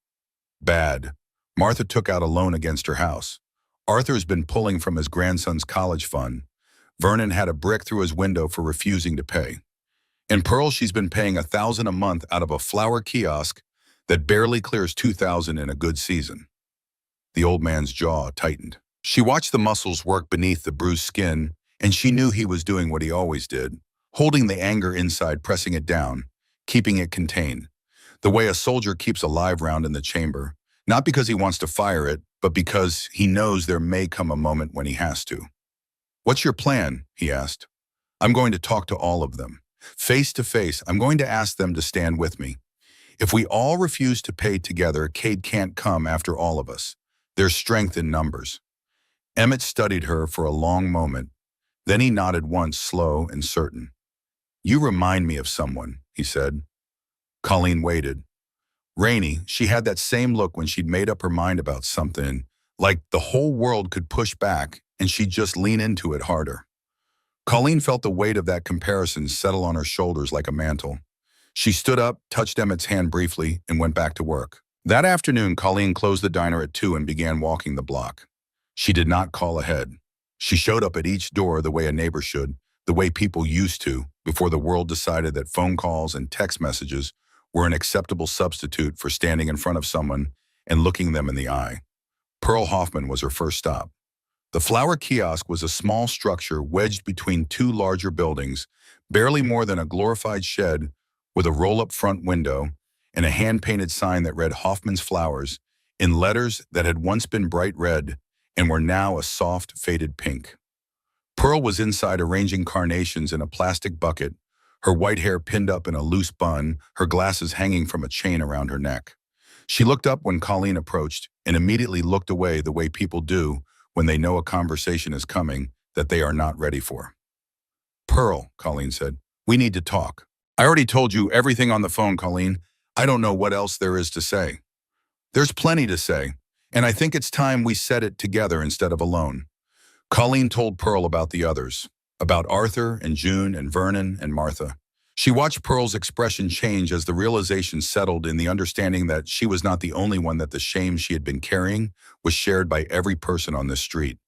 [SPEAKER 1] "Bad. Martha took out a loan against her house. Arthur's been pulling from his grandson's college fund. Vernon had a brick through his window for refusing to pay. In Pearl, she's been paying $1,000 a month out of a flower kiosk that barely clears $2,000 in a good season." The old man's jaw tightened. She watched the muscles work beneath the bruised skin, and she knew he was doing what he always did, holding the anger inside, pressing it down, keeping it contained, the way a soldier keeps a live round in the chamber, not because he wants to fire it, but because he knows there may come a moment when he has to. "What's your plan?" he asked. "I'm going to talk to all of them. Face to face, I'm going to ask them to stand with me. If we all refuse to pay together, Cade can't come after all of us. There's strength in numbers." Emmett studied her for a long moment. Then he nodded once, slow and certain. "You remind me of someone," he said. Colleen waited. Rainey, she had that same look when she'd made up her mind about something, like the whole world could push back and she'd just lean into it harder. Colleen felt the weight of that comparison settle on her shoulders like a mantle. She stood up, touched Emmett's hand briefly, and went back to work. That afternoon, Colleen closed the diner at 2 and began walking the block. She did not call ahead. She showed up at each door the way a neighbor should, the way people used to, before the world decided that phone calls and text messages were an acceptable substitute for standing in front of someone and looking them in the eye. Pearl Hoffman was her first stop. The flower kiosk was a small structure wedged between two larger buildings barely more than a glorified shed with a roll-up front window and a hand-painted sign that read Hoffman's Flowers in letters that had once been bright red and were now a soft, faded pink. Pearl was inside arranging carnations in a plastic bucket, her white hair pinned up in a loose bun, her glasses hanging from a chain around her neck. She looked up when Colleen approached and immediately looked away the way people do when they know a conversation is coming that they are not ready for. "Pearl," Colleen said, "we need to talk." "I already told you everything on the phone, Colleen. I don't know what else there is to say." "There's plenty to say, and I think it's time we said it together instead of alone." Colleen told Pearl about the others, about Arthur and June and Vernon and Martha. She watched Pearl's expression change as the realization settled in the understanding that she was not the only one, that the shame she had been carrying was shared by every person on this street.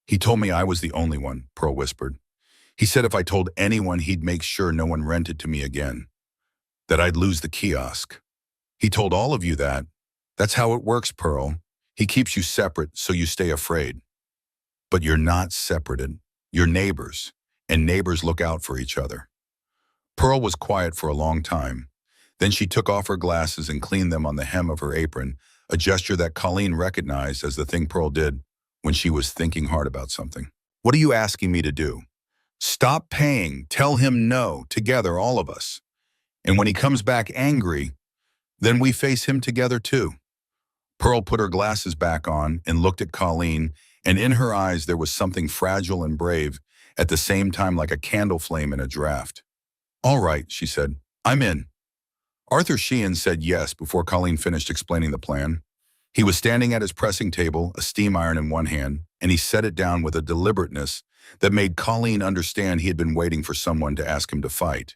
[SPEAKER 1] "He told me I was the only one," Pearl whispered. "He said if I told anyone he'd make sure no one rented to me again, that I'd lose the kiosk." "He told all of you that? That's how it works, Pearl. He keeps you separate so you stay afraid." "But you're not separated. You're neighbors, and neighbors look out for each other." Pearl was quiet for a long time. Then she took off her glasses and cleaned them on the hem of her apron, a gesture that Colleen recognized as the thing Pearl did when she was thinking hard about something. "What are you asking me to do?" "Stop paying. Tell him no, together, all of us. And when he comes back angry, then we face him together too." Pearl put her glasses back on and looked at Colleen, and in her eyes there was something fragile and brave, at the same time like a candle flame in a draft. "All right," she said. "I'm in." Arthur Sheehan said yes before Colleen finished explaining the plan. He was standing at his pressing table, a steam iron in one hand, and he set it down with a deliberateness that made Colleen understand he had been waiting for someone to ask him to fight.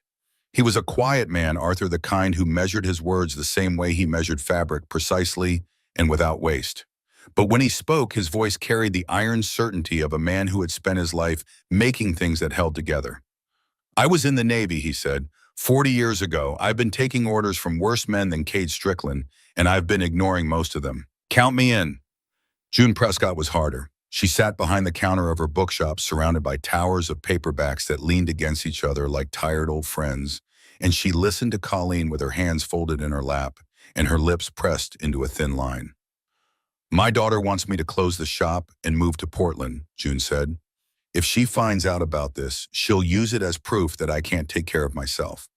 [SPEAKER 1] He was a quiet man, Arthur, the kind who measured his words the same way he measured fabric, precisely and without waste. But when he spoke, his voice carried the iron certainty of a man who had spent his life making things that held together. "I was in the Navy," he said. 40 years ago, I've been taking orders from worse men than Cade Strickland, and I've been ignoring most of them. Count me in." June Prescott was harder. She sat behind the counter of her bookshop, surrounded by towers of paperbacks that leaned against each other like tired old friends, and she listened to Colleen with her hands folded in her lap and her lips pressed into a thin line. "My daughter wants me to close the shop and move to Portland," June said. "If she finds out about this, she'll use it as proof that I can't take care of myself."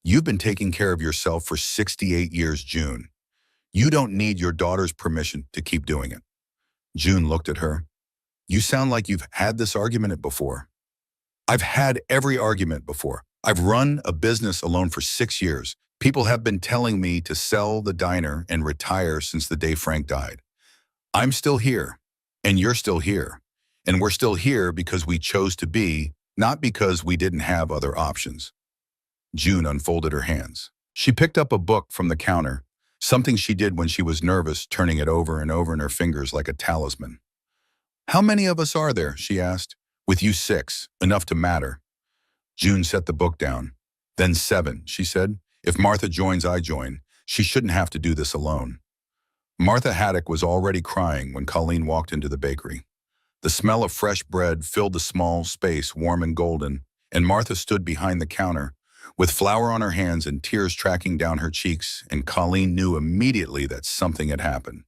[SPEAKER 1] "You've been taking care of yourself for 68 years, June. You don't need your daughter's permission to keep doing it." June looked at her. "You sound like you've had this argument before." "I've had every argument before. I've run a business alone for 6 years. People have been telling me to sell the diner and retire since the day Frank died. I'm still here, and you're still here. And we're still here because we chose to be, not because we didn't have other options." June unfolded her hands. She picked up a book from the counter, something she did when she was nervous, turning it over and over in her fingers like a talisman. "How many of us are there?" she asked. "With you 6, enough to matter." June set the book down. "Then 7, she said. "If Martha joins, I join. She shouldn't have to do this alone." Martha Haddock was already crying when Colleen walked into the bakery. The smell of fresh bread filled the small space, warm and golden, and Martha stood behind the counter, with flour on her hands and tears tracking down her cheeks, and Colleen knew immediately that something had happened.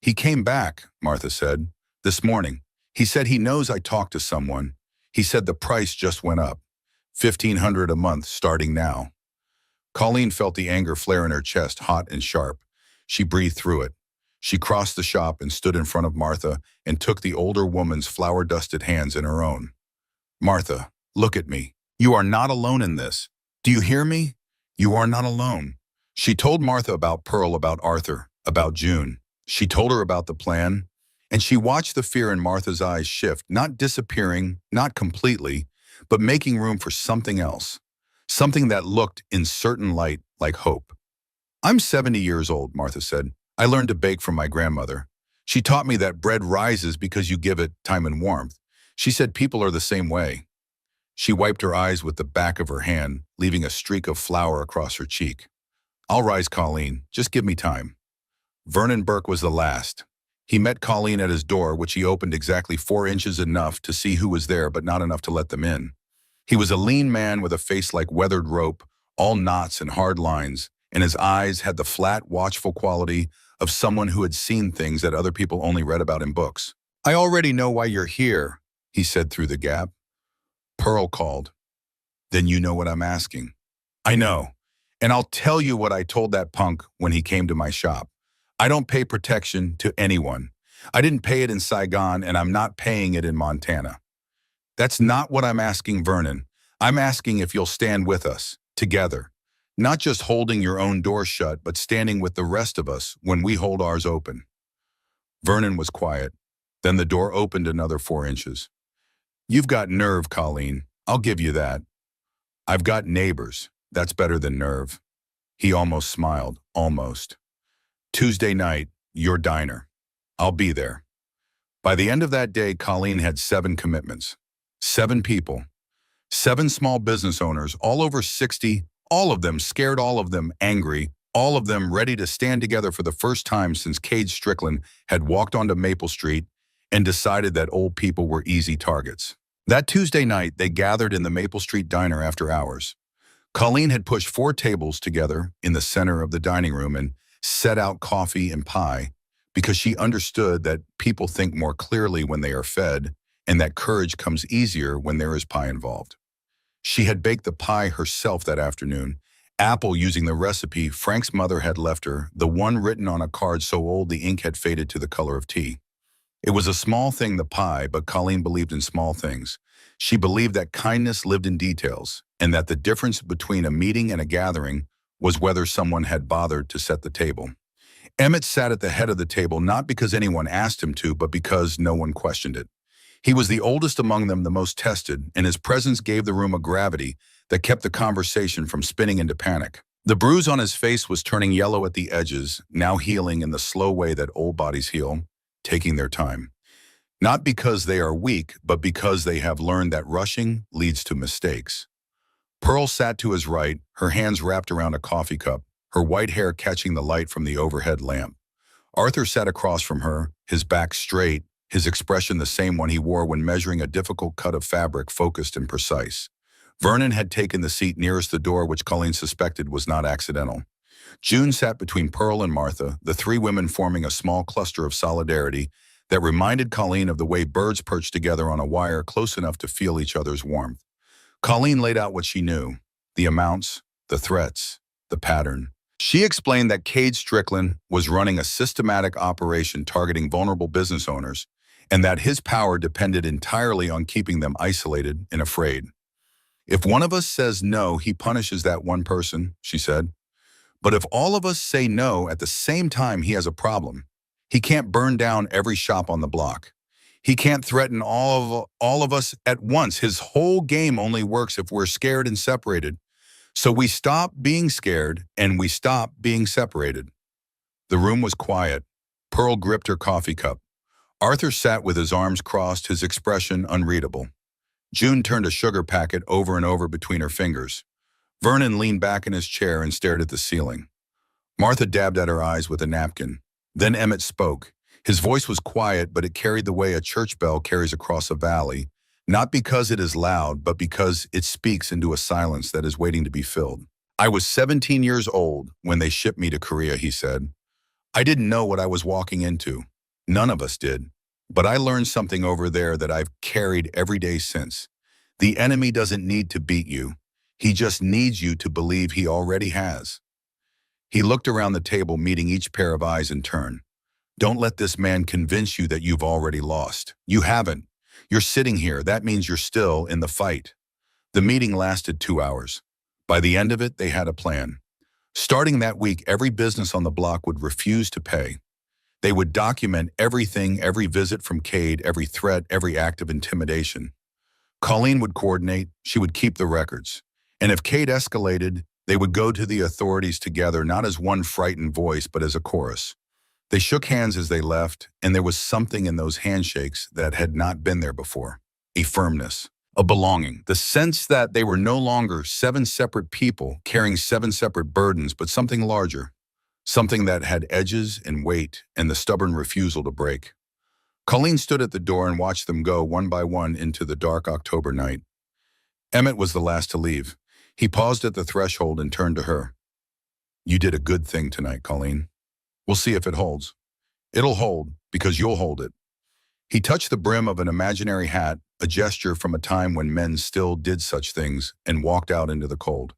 [SPEAKER 1] "He came back," Martha said, "this morning. He said he knows I talked to someone. He said the price just went up. $1,500 a month starting now." Colleen felt the anger flare in her chest, hot and sharp. She breathed through it. She crossed the shop and stood in front of Martha and took the older woman's flour-dusted hands in her own. "Martha, look at me. You are not alone in this. Do you hear me? You are not alone." She told Martha about Pearl, about Arthur, about June. She told her about the plan, and she watched the fear in Martha's eyes shift, not disappearing, not completely, but making room for something else, something that looked in certain light like hope. "I'm 70 years old," Martha said. "I learned to bake from my grandmother. She taught me that bread rises because you give it time and warmth. She said people are the same way." She wiped her eyes with the back of her hand, leaving a streak of flour across her cheek. "I'll rise, Colleen. Just give me time." Vernon Burke was the last. He met Colleen at his door, which he opened exactly 4 inches, enough to see who was there but not enough to let them in. He was a lean man with a face like weathered rope, all knots and hard lines, and his eyes had the flat, watchful quality of someone who had seen things that other people only read about in books. "I already know why you're here," he said through the gap. Pearl called. "Then you know what I'm asking." "I know. And I'll tell you what I told that punk when he came to my shop. I don't pay protection to anyone. I didn't pay it in Saigon, and I'm not paying it in Montana." "That's not what I'm asking, Vernon. I'm asking if you'll stand with us, together. Not just holding your own door shut, but standing with the rest of us when we hold ours open." Vernon was quiet. Then the door opened another 4 inches. "You've got nerve, Colleen. I'll give you that." "I've got neighbors. That's better than nerve." He almost smiled, almost. "Tuesday night, your diner. I'll be there." By the end of that day, Colleen had 7 commitments. 7 people. 7 small business owners, all over 60, all of them scared, all of them angry, all of them ready to stand together for the first time since Cade Strickland had walked onto Maple Street and decided that old people were easy targets. That Tuesday night, they gathered in the Maple Street diner after hours. Colleen had pushed 4 tables together in the center of the dining room and set out coffee and pie because she understood that people think more clearly when they are fed and that courage comes easier when there is pie involved. She had baked the pie herself that afternoon, apple using the recipe Frank's mother had left her, the one written on a card so old the ink had faded to the color of tea. It was a small thing, the pie, but Colleen believed in small things. She believed that kindness lived in details, and that the difference between a meeting and a gathering was whether someone had bothered to set the table. Emmett sat at the head of the table not because anyone asked him to, but because no one questioned it. He was the oldest among them, the most tested, and his presence gave the room a gravity that kept the conversation from spinning into panic. The bruise on his face was turning yellow at the edges, now healing in the slow way that old bodies heal, taking their time. Not because they are weak, but because they have learned that rushing leads to mistakes. Pearl sat to his right, her hands wrapped around a coffee cup, her white hair catching the light from the overhead lamp. Arthur sat across from her, his back straight, his expression the same one he wore when measuring a difficult cut of fabric, focused and precise. Vernon had taken the seat nearest the door, which Colleen suspected was not accidental. June sat between Pearl and Martha, the 3 women forming a small cluster of solidarity that reminded Colleen of the way birds perch together on a wire close enough to feel each other's warmth. Colleen laid out what she knew, the amounts, the threats, the pattern. She explained that Cade Strickland was running a systematic operation targeting vulnerable business owners, and that his power depended entirely on keeping them isolated and afraid. "If one of us says no, he punishes that one person," she said. "But if all of us say no at the same time, he has a problem. He can't burn down every shop on the block. He can't threaten all of us at once. His whole game only works if we're scared and separated. So we stop being scared and we stop being separated." The room was quiet. Pearl gripped her coffee cup. Arthur sat with his arms crossed, his expression unreadable. June turned a sugar packet over and over between her fingers. Vernon leaned back in his chair and stared at the ceiling. Martha dabbed at her eyes with a napkin. Then Emmett spoke. His voice was quiet, but it carried the way a church bell carries across a valley, not because it is loud, but because it speaks into a silence that is waiting to be filled. "I was 17 years old when they shipped me to Korea," he said. "I didn't know what I was walking into. None of us did. But I learned something over there that I've carried every day since. The enemy doesn't need to beat you. He just needs you to believe he already has." He looked around the table, meeting each pair of eyes in turn. "Don't let this man convince you that you've already lost. You haven't. You're sitting here. That means you're still in the fight." The meeting lasted 2 hours. By the end of it, they had a plan. Starting that week, every business on the block would refuse to pay. They would document everything, every visit from Cade, every threat, every act of intimidation. Colleen would coordinate. She would keep the records. And if Cade escalated, they would go to the authorities together, not as one frightened voice, but as a chorus. They shook hands as they left, and there was something in those handshakes that had not been there before. A firmness, a belonging, the sense that they were no longer 7 separate people carrying 7 separate burdens, but something larger, something that had edges and weight and the stubborn refusal to break. Colleen stood at the door and watched them go one by one into the dark October night. Emmett was the last to leave. He paused at the threshold and turned to her. You did a good thing tonight, Colleen. We'll see if it holds. It'll hold, because you'll hold it. He touched the brim of an imaginary hat, a gesture from a time when men still did such things, and walked out into the cold.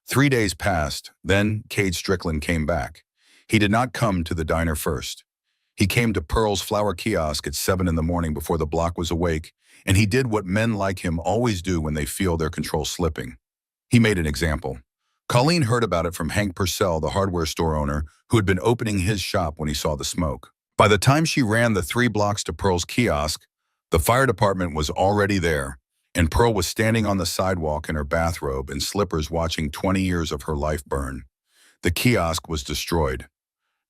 [SPEAKER 1] 3 days passed, then Cade Strickland came back. He did not come to the diner first. He came to Pearl's flower kiosk at 7 in the morning before the block was awake, and he did what men like him always do when they feel their control slipping. He made an example. Colleen heard about it from Hank Purcell, the hardware store owner, who had been opening his shop when he saw the smoke. By the time she ran the 3 blocks to Pearl's kiosk, the fire department was already there, and Pearl was standing on the sidewalk in her bathrobe and slippers watching 20 years of her life burn. The kiosk was destroyed.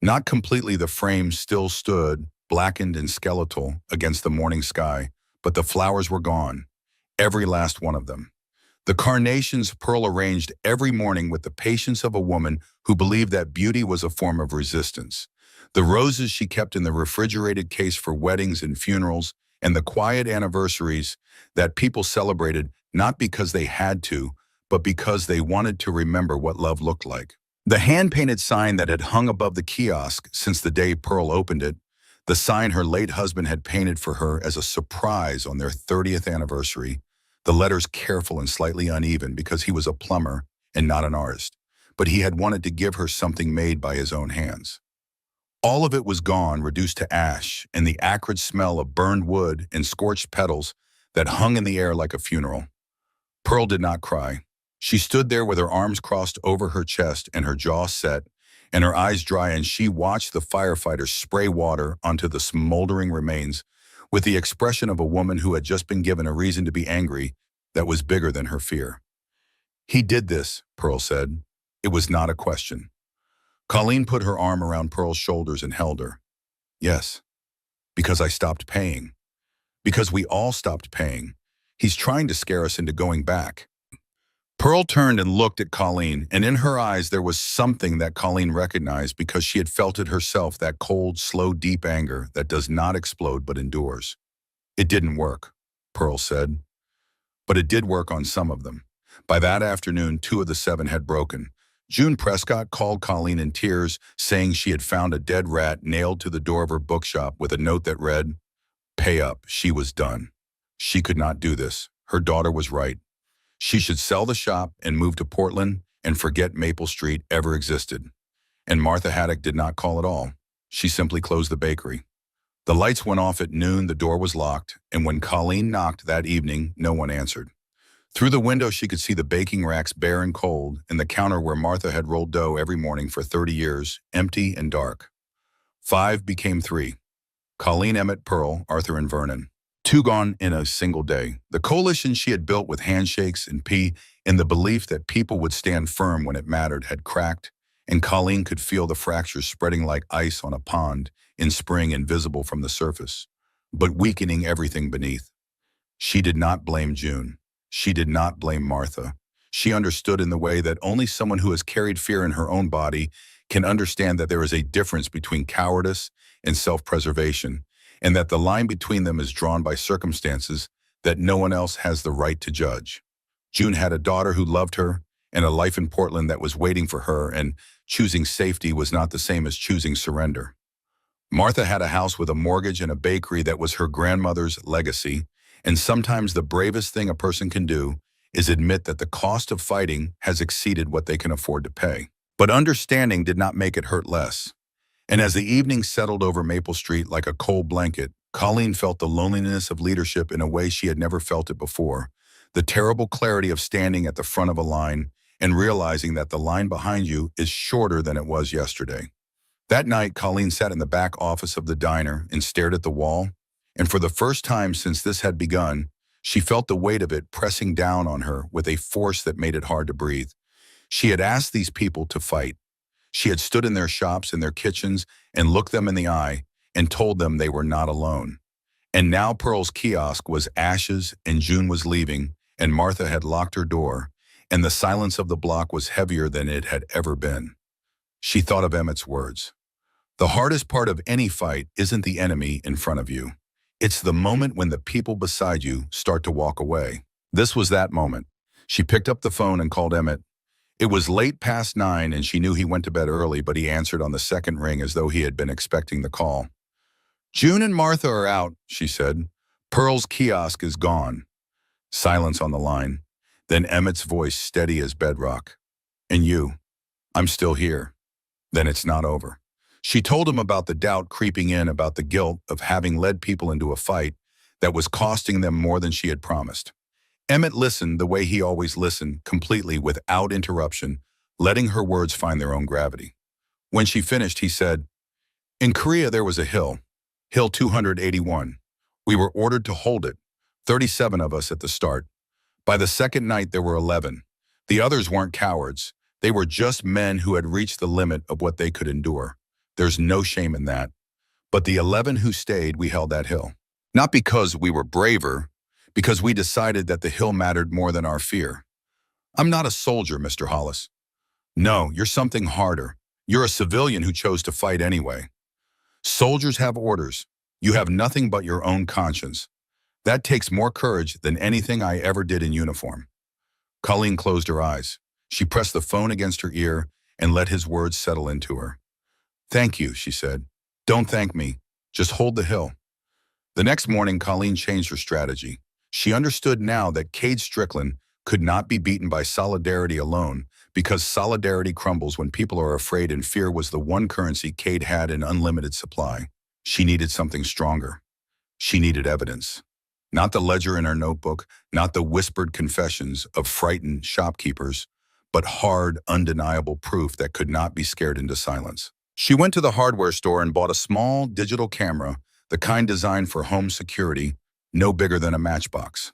[SPEAKER 1] Not completely, the frame still stood, blackened and skeletal, against the morning sky, but the flowers were gone, every last one of them. The carnations Pearl arranged every morning with the patience of a woman who believed that beauty was a form of resistance. The roses she kept in the refrigerated case for weddings and funerals, and the quiet anniversaries that people celebrated not because they had to, but because they wanted to remember what love looked like. The hand-painted sign that had hung above the kiosk since the day Pearl opened it, the sign her late husband had painted for her as a surprise on their 30th anniversary, the letters careful and slightly uneven because he was a plumber and not an artist, but he had wanted to give her something made by his own hands. All of it was gone, reduced to ash, and the acrid smell of burned wood and scorched petals that hung in the air like a funeral. Pearl did not cry. She stood there with her arms crossed over her chest and her jaw set and her eyes dry, and she watched the firefighters spray water onto the smoldering remains with the expression of a woman who had just been given a reason to be angry that was bigger than her fear. He did this, Pearl said. It was not a question. Colleen put her arm around Pearl's shoulders and held her. Yes, because I stopped paying. Because we all stopped paying. He's trying to scare us into going back. Pearl turned and looked at Colleen, and in her eyes there was something that Colleen recognized because she had felt it herself, that cold, slow, deep anger that does not explode but endures. It didn't work, Pearl said. But it did work on some of them. By that afternoon, 2 of the 7 had broken. June Prescott called Colleen in tears, saying she had found a dead rat nailed to the door of her bookshop with a note that read, "Pay up, she was done." She could not do this. Her daughter was right. She should sell the shop and move to Portland and forget Maple Street ever existed. And Martha Haddock did not call at all. She simply closed the bakery. The lights went off at noon, the door was locked, and when Colleen knocked that evening, no one answered. Through the window she could see the baking racks bare and cold, and the counter where Martha had rolled dough every morning for 30 years, empty and dark. 5 became 3. Colleen, Emmett, Pearl, Arthur, and Vernon. 2 gone in a single day. The coalition she had built with handshakes and pee in the belief that people would stand firm when it mattered had cracked, and Colleen could feel the fractures spreading like ice on a pond in spring, invisible from the surface, but weakening everything beneath. She did not blame June. She did not blame Martha. She understood in the way that only someone who has carried fear in her own body can understand that there is a difference between cowardice and self-preservation, and that the line between them is drawn by circumstances that no one else has the right to judge. June had a daughter who loved her and a life in Portland that was waiting for her, and choosing safety was not the same as choosing surrender. Martha had a house with a mortgage and a bakery that was her grandmother's legacy, and sometimes the bravest thing a person can do is admit that the cost of fighting has exceeded what they can afford to pay. But understanding did not make it hurt less. And as the evening settled over Maple Street like a cold blanket, Colleen felt the loneliness of leadership in a way she had never felt it before, the terrible clarity of standing at the front of a line and realizing that the line behind you is shorter than it was yesterday. That night, Colleen sat in the back office of the diner and stared at the wall, and for the first time since this had begun, she felt the weight of it pressing down on her with a force that made it hard to breathe. She had asked these people to fight. She had stood in their shops and their kitchens and looked them in the eye and told them they were not alone. And now Pearl's kiosk was ashes, and June was leaving, and Martha had locked her door, and the silence of the block was heavier than it had ever been. She thought of Emmett's words. The hardest part of any fight isn't the enemy in front of you. It's the moment when the people beside you start to walk away. This was that moment. She picked up the phone and called Emmett. It was late past 9 and she knew he went to bed early, but he answered on the second ring as though he had been expecting the call. June and Martha are out, she said. Pearl's kiosk is gone. Silence on the line. Then Emmett's voice steady as bedrock. And you? I'm still here. Then it's not over. She told him about the doubt creeping in, about the guilt of having led people into a fight that was costing them more than she had promised. Emmett listened the way he always listened, completely without interruption, letting her words find their own gravity. When she finished, he said, in Korea there was a hill, Hill 281. We were ordered to hold it, 37 of us at the start. By the second night there were 11. The others weren't cowards. They were just men who had reached the limit of what they could endure. There's no shame in that. But the 11 who stayed, we held that hill. Not because we were braver, because we decided that the hill mattered more than our fear. I'm not a soldier, Mr. Hollis. No, you're something harder. You're a civilian who chose to fight anyway. Soldiers have orders. You have nothing but your own conscience. That takes more courage than anything I ever did in uniform. Colleen closed her eyes. She pressed the phone against her ear and let his words settle into her. Thank you, she said. Don't thank me. Just hold the hill. The next morning, Colleen changed her strategy. She understood now that Cade Strickland could not be beaten by solidarity alone, because solidarity crumbles when people are afraid, and fear was the one currency Cade had in unlimited supply. She needed something stronger. She needed evidence. Not the ledger in her notebook, not the whispered confessions of frightened shopkeepers, but hard, undeniable proof that could not be scared into silence. She went to the hardware store and bought a small digital camera, the kind designed for home security, no bigger than a matchbox.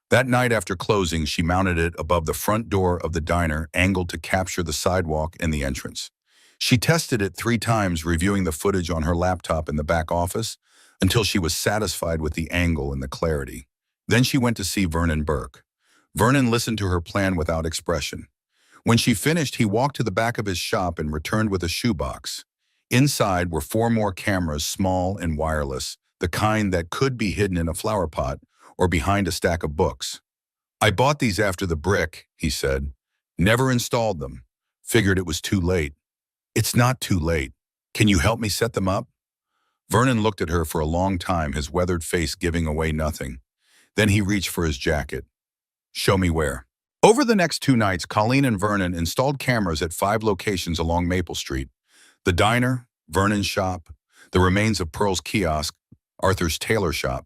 [SPEAKER 1] That night after closing, she mounted it above the front door of the diner, angled to capture the sidewalk and the entrance. She tested it 3 times, reviewing the footage on her laptop in the back office, until she was satisfied with the angle and the clarity. Then she went to see Vernon Burke. Vernon listened to her plan without expression. When she finished, he walked to the back of his shop and returned with a shoebox. Inside were 4 more cameras, small and wireless, the kind that could be hidden in a flower pot or behind a stack of books. I bought these after the brick, he said. Never installed them. Figured it was too late. It's not too late. Can you help me set them up? Vernon looked at her for a long time, his weathered face giving away nothing. Then he reached for his jacket. Show me where. Over the next 2 nights, Colleen and Vernon installed cameras at 5 locations along Maple Street. The diner, Vernon's shop, the remains of Pearl's kiosk, Arthur's tailor shop,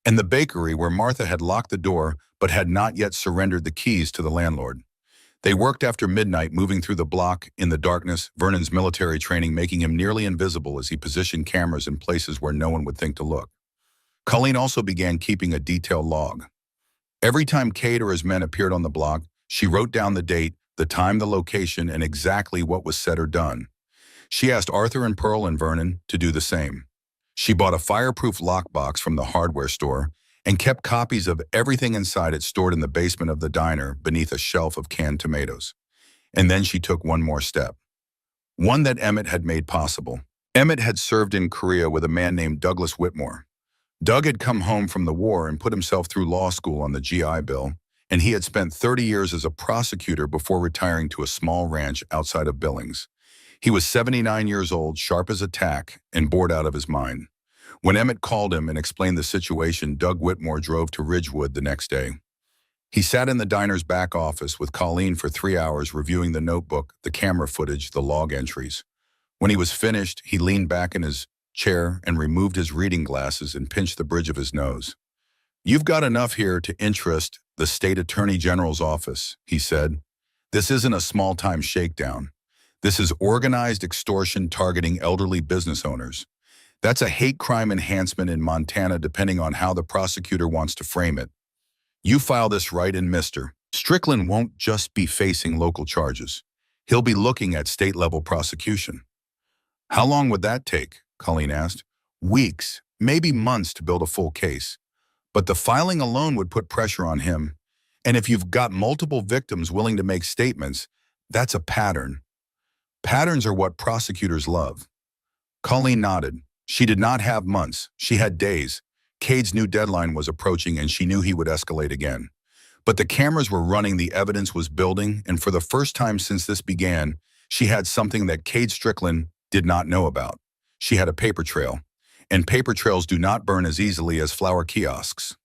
[SPEAKER 1] and the bakery where Martha had locked the door but had not yet surrendered the keys to the landlord. They worked after midnight, moving through the block in the darkness, Vernon's military training making him nearly invisible as he positioned cameras in places where no one would think to look. Colleen also began keeping a detailed log. Every time Cade or his men appeared on the block, she wrote down the date, the time, the location, and exactly what was said or done. She asked Arthur and Pearl and Vernon to do the same. She bought a fireproof lockbox from the hardware store and kept copies of everything inside it stored in the basement of the diner beneath a shelf of canned tomatoes. And then she took one more step. One that Emmett had made possible. Emmett had served in Korea with a man named Douglas Whitmore. Doug had come home from the war and put himself through law school on the GI Bill, and he had spent 30 years as a prosecutor before retiring to a small ranch outside of Billings. He was 79 years old, sharp as a tack, and bored out of his mind. When Emmett called him and explained the situation, Doug Whitmore drove to Ridgewood the next day. He sat in the diner's back office with Colleen for 3 hours, reviewing the notebook, the camera footage, the log entries. When he was finished, he leaned back in his chair and removed his reading glasses and pinched the bridge of his nose. You've got enough here to interest the state attorney general's office, he said. This isn't a small-time shakedown. This is organized extortion targeting elderly business owners. That's a hate crime enhancement in Montana, depending on how the prosecutor wants to frame it. You file this right in, Mr. Strickland won't just be facing local charges. He'll be looking at state-level prosecution. How long would that take? Colleen asked. Weeks, maybe months to build a full case. But the filing alone would put pressure on him. And if you've got multiple victims willing to make statements, that's a pattern. Patterns are what prosecutors love. Colleen nodded. She did not have months. She had days. Cade's new deadline was approaching, and she knew he would escalate again. But the cameras were running, the evidence was building, and for the first time since this began, she had something that Cade Strickland did not know about. She had a paper trail, and paper trails do not burn as easily as flower kiosks.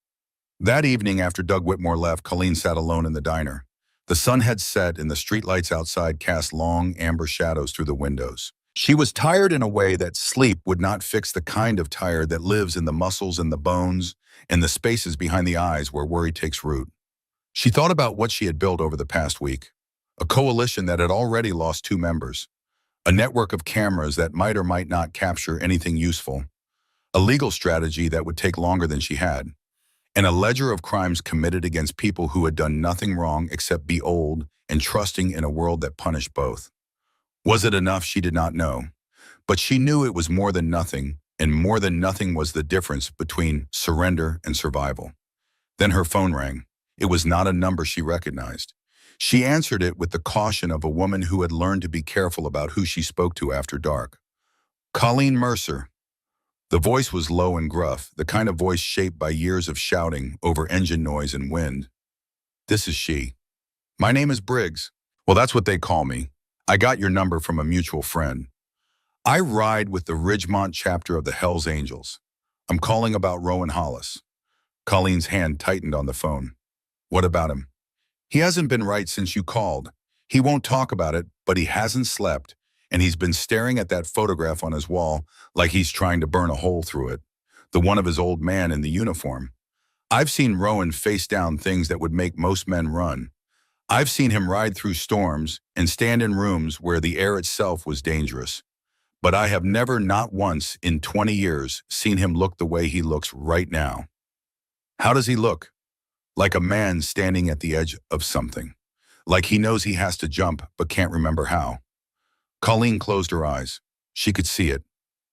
[SPEAKER 1] That evening, after Doug Whitmore left, Colleen sat alone in the diner. The sun had set, and the streetlights outside cast long, amber shadows through the windows. She was tired in a way that sleep would not fix, the kind of tired that lives in the muscles and the bones and the spaces behind the eyes where worry takes root. She thought about what she had built over the past week. A coalition that had already lost 2 members. A network of cameras that might or might not capture anything useful. A legal strategy that would take longer than she had. And a ledger of crimes committed against people who had done nothing wrong except be old and trusting in a world that punished both. Was it enough? She did not know. But she knew it was more than nothing, and more than nothing was the difference between surrender and survival. Then her phone rang. It was not a number she recognized. She answered it with the caution of a woman who had learned to be careful about who she spoke to after dark. Colleen Mercer. The voice was low and gruff, the kind of voice shaped by years of shouting over engine noise and wind. This is she. My name is Briggs. Well, that's what they call me. I got your number from a mutual friend. I ride with the Ridgemont chapter of the Hells Angels. I'm calling about Rowan Hollis. Colleen's hand tightened on the phone. What about him? He hasn't been right since you called. He won't talk about it, but he hasn't slept, and he's been staring at that photograph on his wall like he's trying to burn a hole through it. The one of his old man in the uniform. I've seen Rowan face down things that would make most men run. I've seen him ride through storms and stand in rooms where the air itself was dangerous. But I have never, not once in 20 years, seen him look the way he looks right now. How does he look? Like a man standing at the edge of something. Like he knows he has to jump but can't remember how. Colleen closed her eyes. She could see it.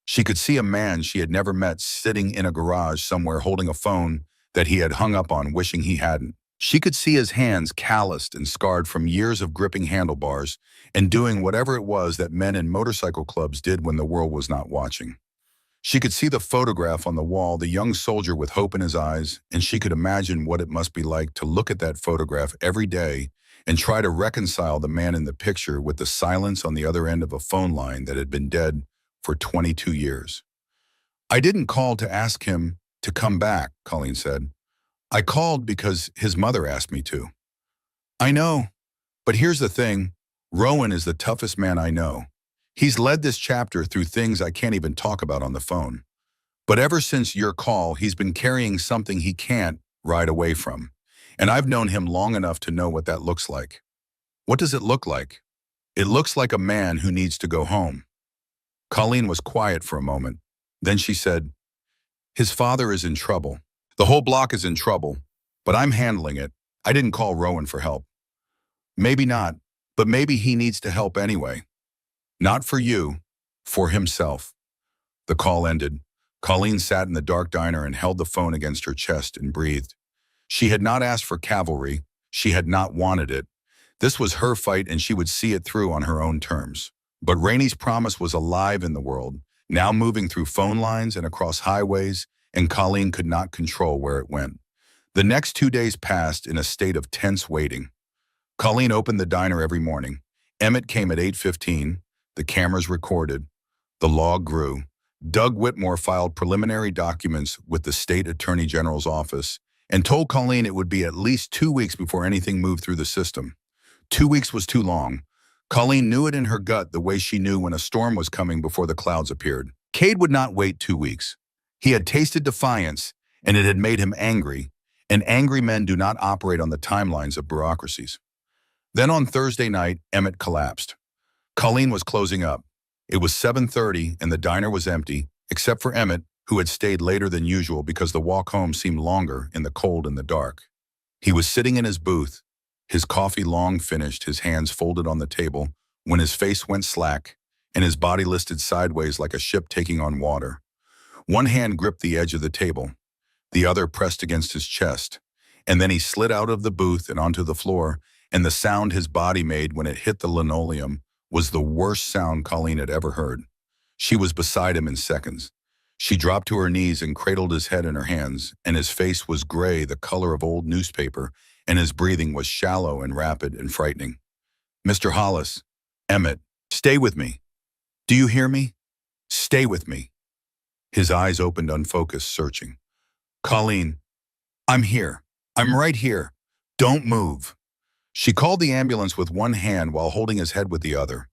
[SPEAKER 1] She could see a man she had never met sitting in a garage somewhere holding a phone that he had hung up on, wishing he hadn't. She could see his hands calloused and scarred from years of gripping handlebars and doing whatever it was that men in motorcycle clubs did when the world was not watching. She could see the photograph on the wall, the young soldier with hope in his eyes, and she could imagine what it must be like to look at that photograph every day and try to reconcile the man in the picture with the silence on the other end of a phone line that had been dead for 22 years. I didn't call to ask him to come back, Colleen said. I called because his mother asked me to. I know, but here's the thing. Rowan is the toughest man I know. He's led this chapter through things I can't even talk about on the phone. But ever since your call, he's been carrying something he can't ride away from. And I've known him long enough to know what that looks like. What does it look like? It looks like a man who needs to go home. Colleen was quiet for a moment. Then she said, his father is in trouble. The whole block is in trouble, but I'm handling it. I didn't call Rowan for help. Maybe not, but maybe he needs to help anyway. Not for you, for himself. The call ended. Colleen sat in the dark diner and held the phone against her chest and breathed. She had not asked for cavalry. She had not wanted it. This was her fight, and she would see it through on her own terms. But Rainey's promise was alive in the world, now moving through phone lines and across highways, and Colleen could not control where it went. The next 2 days passed in a state of tense waiting. Colleen opened the diner every morning. Emmett came at 8:15. The cameras recorded. The log grew. Doug Whitmore filed preliminary documents with the state attorney general's office and told Colleen it would be at least 2 weeks before anything moved through the system. 2 weeks was too long. Colleen knew it in her gut, the way she knew when a storm was coming before the clouds appeared. Cade would not wait 2 weeks. He had tasted defiance, and it had made him angry, and angry men do not operate on the timelines of bureaucracies. Then on Thursday night, Emmett collapsed. Colleen was closing up. It was 7:30 and the diner was empty, except for Emmett, who had stayed later than usual because the walk home seemed longer in the cold and the dark. He was sitting in his booth, his coffee long finished, his hands folded on the table, when his face went slack and his body listed sideways like a ship taking on water. One hand gripped the edge of the table, the other pressed against his chest, and then he slid out of the booth and onto the floor, and the sound his body made when it hit the linoleum was the worst sound Colleen had ever heard. She was beside him in seconds. She dropped to her knees and cradled his head in her hands, and his face was gray, the color of old newspaper, and his breathing was shallow and rapid and frightening. "Mr. Hollis, Emmett, stay with me. Do you hear me? Stay with me." His eyes opened unfocused, searching. "Colleen, I'm here. I'm right here. Don't move." She called the ambulance with one hand while holding his head with the other.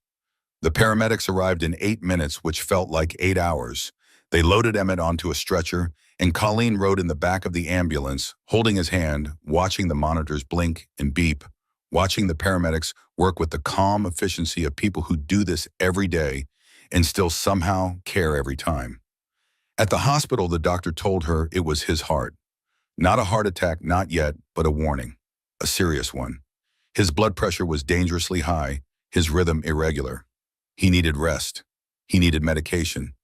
[SPEAKER 1] The paramedics arrived in 8 minutes, which felt like 8 hours. They loaded Emmett onto a stretcher, and Colleen rode in the back of the ambulance, holding his hand, watching the monitors blink and beep, watching the paramedics work with the calm efficiency of people who do this every day and still somehow care every time. At the hospital, the doctor told her it was his heart. Not a heart attack, not yet, but a warning. A serious one. His blood pressure was dangerously high, his rhythm irregular. He needed rest. He needed medication.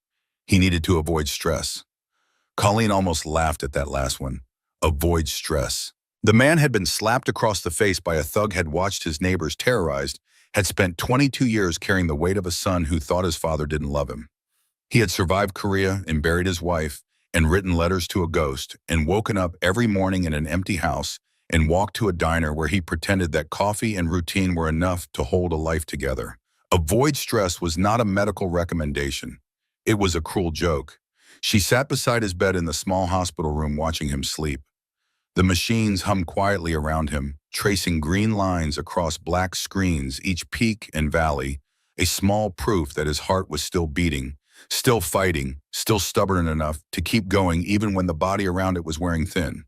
[SPEAKER 1] He needed to avoid stress. Colleen almost laughed at that last one. Avoid stress. The man had been slapped across the face by a thug, had watched his neighbors terrorized, had spent 22 years carrying the weight of a son who thought his father didn't love him. He had survived Korea and buried his wife and written letters to a ghost and woken up every morning in an empty house and walked to a diner where he pretended that coffee and routine were enough to hold a life together. Avoid stress was not a medical recommendation. It was a cruel joke. She sat beside his bed in the small hospital room watching him sleep. The machines hummed quietly around him, tracing green lines across black screens, each peak and valley, a small proof that his heart was still beating, still fighting, still stubborn enough to keep going even when the body around it was wearing thin.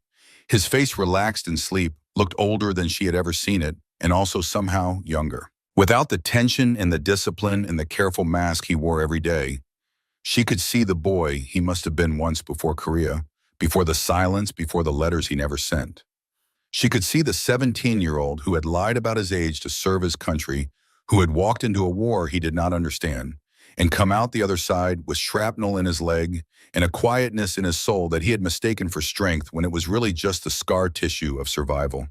[SPEAKER 1] His face relaxed in sleep, looked older than she had ever seen it, and also somehow younger. Without the tension and the discipline and the careful mask he wore every day, she could see the boy he must have been once before Korea, before the silence, before the letters he never sent. She could see the 17-year-old who had lied about his age to serve his country, who had walked into a war he did not understand, and come out the other side with shrapnel in his leg and a quietness in his soul that he had mistaken for strength when it was really just the scar tissue of survival.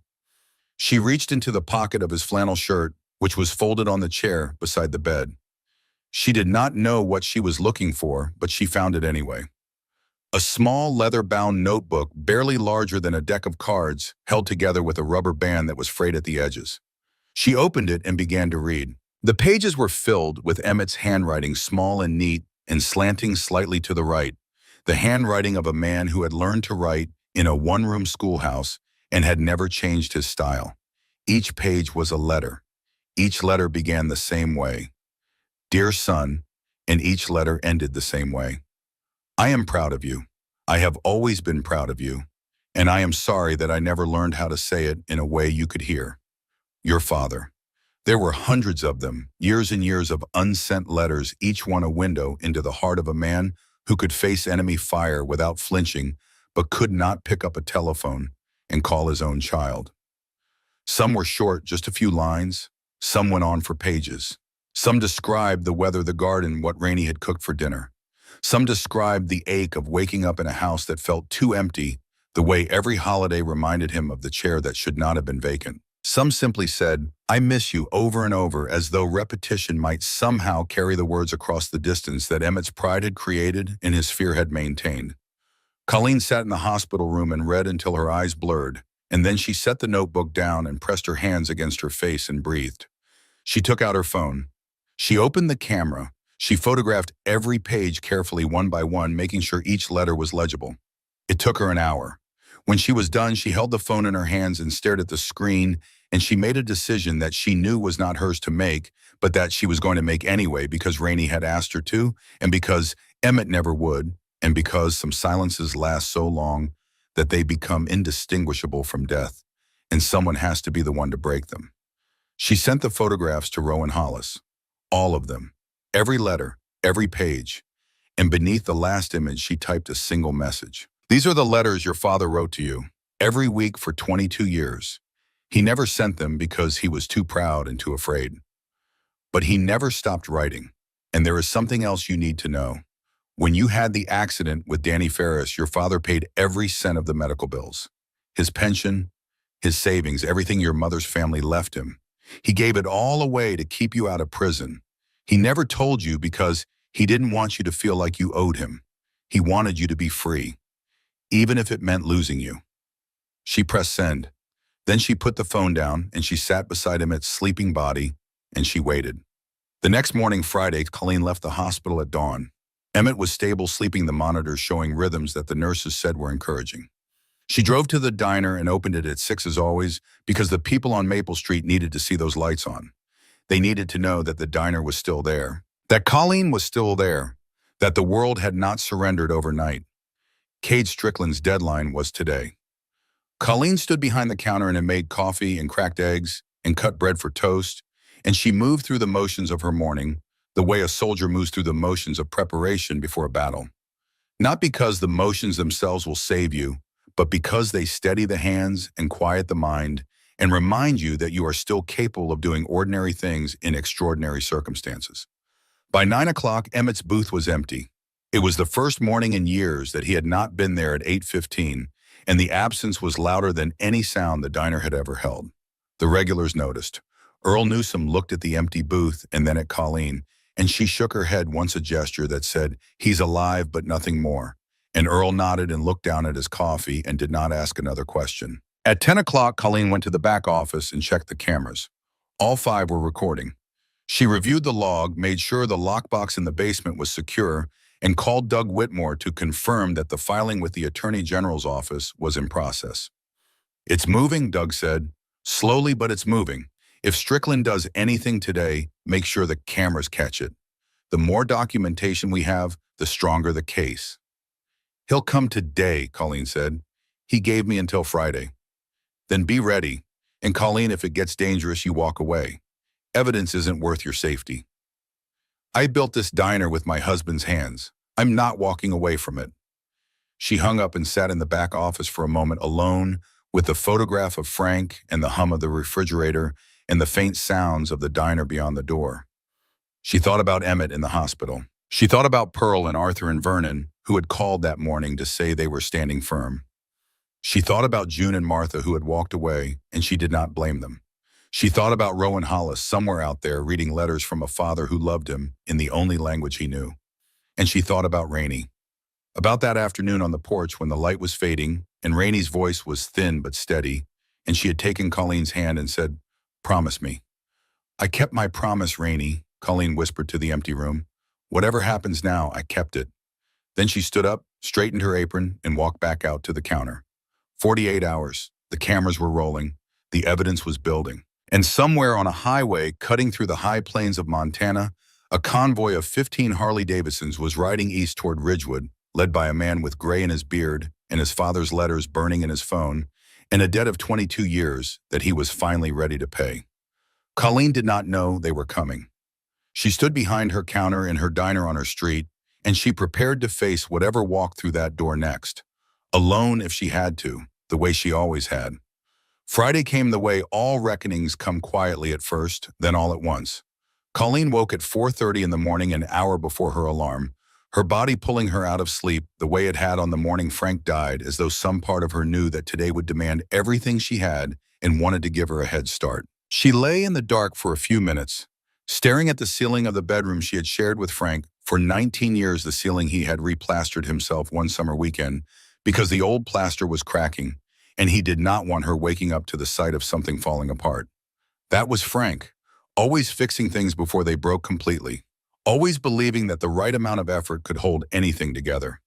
[SPEAKER 1] She reached into the pocket of his flannel shirt, which was folded on the chair beside the bed. She did not know what she was looking for, but she found it anyway. A small leather-bound notebook, barely larger than a deck of cards, held together with a rubber band that was frayed at the edges. She opened it and began to read. The pages were filled with Emmett's handwriting, small and neat and slanting slightly to the right, the handwriting of a man who had learned to write in a one-room schoolhouse and had never changed his style. Each page was a letter. Each letter began the same way. "Dear son," and each letter ended the same way. "I am proud of you. I have always been proud of you, and I am sorry that I never learned how to say it in a way you could hear. Your father." There were hundreds of them, years and years of unsent letters, each one a window into the heart of a man who could face enemy fire without flinching, but could not pick up a telephone and call his own child. Some were short, just a few lines. Some went on for pages. Some described the weather, the garden, what Rainey had cooked for dinner. Some described the ache of waking up in a house that felt too empty, the way every holiday reminded him of the chair that should not have been vacant. Some simply said, "I miss you," over and over, as though repetition might somehow carry the words across the distance that Emmett's pride had created and his fear had maintained. Colleen sat in the hospital room and read until her eyes blurred, and then she set the notebook down and pressed her hands against her face and breathed. She took out her phone. She opened the camera. She photographed every page carefully, one by one, making sure each letter was legible. It took her an hour. When she was done, she held the phone in her hands and stared at the screen, and she made a decision that she knew was not hers to make, but that she was going to make anyway because Rainey had asked her to, and because Emmett never would, and because some silences last so long that they become indistinguishable from death, and someone has to be the one to break them. She sent the photographs to Rowan Hollis. All of them. Every letter, every page. And beneath the last image, she typed a single message. "These are the letters your father wrote to you, every week for 22 years. He never sent them because he was too proud and too afraid. But he never stopped writing. And there is something else you need to know. When you had the accident with Danny Ferris, your father paid every cent of the medical bills. His pension, his savings, everything your mother's family left him. He gave it all away to keep you out of prison. He never told you because he didn't want you to feel like you owed him. He wanted you to be free, even if it meant losing you." She pressed send. Then she put the phone down and she sat beside Emmett's sleeping body and she waited. The next morning, Friday, Colleen left the hospital at dawn. Emmett was stable, sleeping, the monitors showing rhythms that the nurses said were encouraging. She drove to the diner and opened it at 6 as always because the people on Maple Street needed to see those lights on. They needed to know that the diner was still there, that Colleen was still there, that the world had not surrendered overnight. Cade Strickland's deadline was today. Colleen stood behind the counter and had made coffee and cracked eggs and cut bread for toast, and she moved through the motions of her morning, the way a soldier moves through the motions of preparation before a battle. Not because the motions themselves will save you, but because they steady the hands and quiet the mind and remind you that you are still capable of doing ordinary things in extraordinary circumstances. By 9 o'clock, Emmett's booth was empty. It was the first morning in years that he had not been there at 8:15, and the absence was louder than any sound the diner had ever held. The regulars noticed. Earl Newsom looked at the empty booth and then at Colleen, and she shook her head once, a gesture that said, "He's alive, but nothing more." And Earl nodded and looked down at his coffee and did not ask another question. At 10 o'clock, Colleen went to the back office and checked the cameras. All 5 were recording. She reviewed the log, made sure the lockbox in the basement was secure, and called Doug Whitmore to confirm that the filing with the Attorney General's office was in process. "It's moving," Doug said. "Slowly, but it's moving. If Strickland does anything today, make sure the cameras catch it. The more documentation we have, the stronger the case." "He'll come today," Colleen said. "He gave me until Friday." "Then be ready. And Colleen, if it gets dangerous, you walk away. Evidence isn't worth your safety." "I built this diner with my husband's hands. I'm not walking away from it." She hung up and sat in the back office for a moment alone with the photograph of Frank and the hum of the refrigerator and the faint sounds of the diner beyond the door. She thought about Emmett in the hospital. She thought about Pearl and Arthur and Vernon, who had called that morning to say they were standing firm. She thought about June and Martha, who had walked away, and she did not blame them. She thought about Rowan Hollis somewhere out there reading letters from a father who loved him in the only language he knew. And she thought about Rainey. About that afternoon on the porch when the light was fading and Rainey's voice was thin but steady, and she had taken Colleen's hand and said, "Promise me." "I kept my promise, Rainey," Colleen whispered to the empty room. "Whatever happens now, I kept it." Then she stood up, straightened her apron, and walked back out to the counter. 48 hours. The cameras were rolling. The evidence was building. And somewhere on a highway cutting through the high plains of Montana, a convoy of 15 Harley-Davidsons was riding east toward Ridgewood, led by a man with gray in his beard and his father's letters burning in his phone, and a debt of 22 years that he was finally ready to pay. Colleen did not know they were coming. She stood behind her counter in her diner on her street, and she prepared to face whatever walked through that door next, alone if she had to, the way she always had. Friday came the way all reckonings come, quietly at first, then all at once. Colleen woke at 4:30 in the morning, an hour before her alarm, her body pulling her out of sleep the way it had on the morning Frank died, as though some part of her knew that today would demand everything she had and wanted to give her a head start. She lay in the dark for a few minutes, staring at the ceiling of the bedroom she had shared with Frank for 19 years, the ceiling he had replastered himself one summer weekend because the old plaster was cracking, and he did not want her waking up to the sight of something falling apart. That was Frank, always fixing things before they broke completely, always believing that the right amount of effort could hold anything together.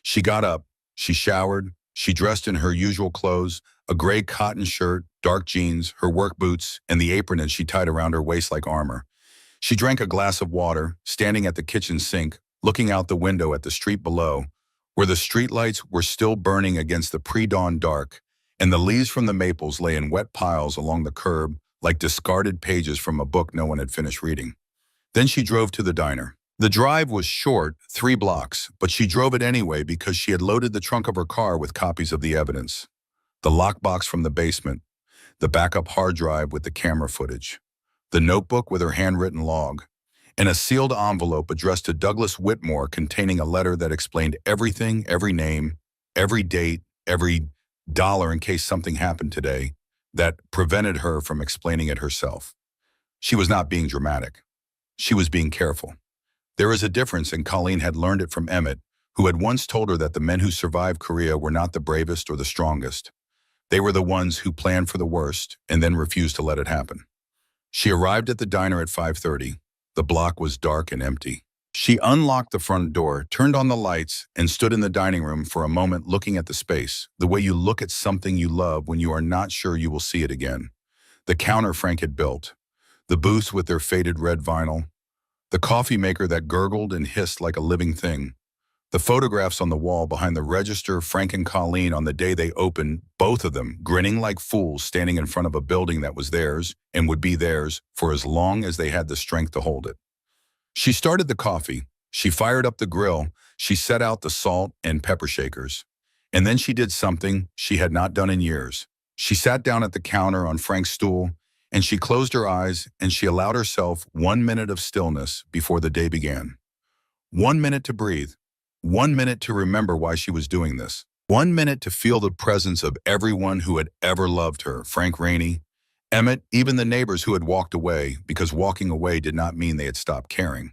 [SPEAKER 1] She got up, she showered, she dressed in her usual clothes, a gray cotton shirt, dark jeans, her work boots, and the apron that she tied around her waist like armor. She drank a glass of water, standing at the kitchen sink, looking out the window at the street below, where the streetlights were still burning against the pre-dawn dark, and the leaves from the maples lay in wet piles along the curb like discarded pages from a book no one had finished reading. Then she drove to the diner. The drive was short, 3 blocks, but she drove it anyway because she had loaded the trunk of her car with copies of the evidence. The lockbox from the basement, the backup hard drive with the camera footage, the notebook with her handwritten log, and a sealed envelope addressed to Douglas Whitmore containing a letter that explained everything, every name, every date, every dollar in case something happened today that prevented her from explaining it herself. She was not being dramatic. She was being careful. There is a difference, and Colleen had learned it from Emmett, who had once told her that the men who survived Korea were not the bravest or the strongest, They were the ones who planned for the worst and then refused to let it happen. She arrived at the diner at 5:30. The block was dark and empty. She unlocked the front door, turned on the lights, and stood in the dining room for a moment looking at the space, the way you look at something you love when you are not sure you will see it again. The counter Frank had built, the booths with their faded red vinyl, the coffee maker that gurgled and hissed like a living thing, the photographs on the wall behind the register Frank and Colleen on the day they opened, both of them grinning like fools standing in front of a building that was theirs and would be theirs for as long as they had the strength to hold it. She started the coffee, she fired up the grill, she set out the salt and pepper shakers. And then she did something she had not done in years. She sat down at the counter on Frank's stool, and she closed her eyes and she allowed herself 1 minute of stillness before the day began. 1 minute to breathe. 1 minute to remember why she was doing this. 1 minute to feel the presence of everyone who had ever loved her, Frank Rainey, Emmett, even the neighbors who had walked away, because walking away did not mean they had stopped caring.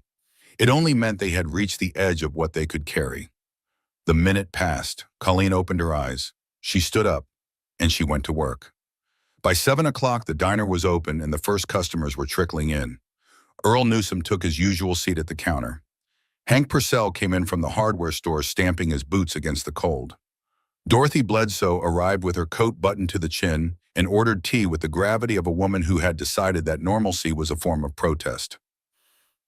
[SPEAKER 1] It only meant they had reached the edge of what they could carry. The minute passed. Colleen opened her eyes. She stood up, and she went to work. By 7 o'clock, the diner was open and the first customers were trickling in. Earl Newsom took his usual seat at the counter. Hank Purcell came in from the hardware store stamping his boots against the cold. Dorothy Bledsoe arrived with her coat buttoned to the chin and ordered tea with the gravity of a woman who had decided that normalcy was a form of protest.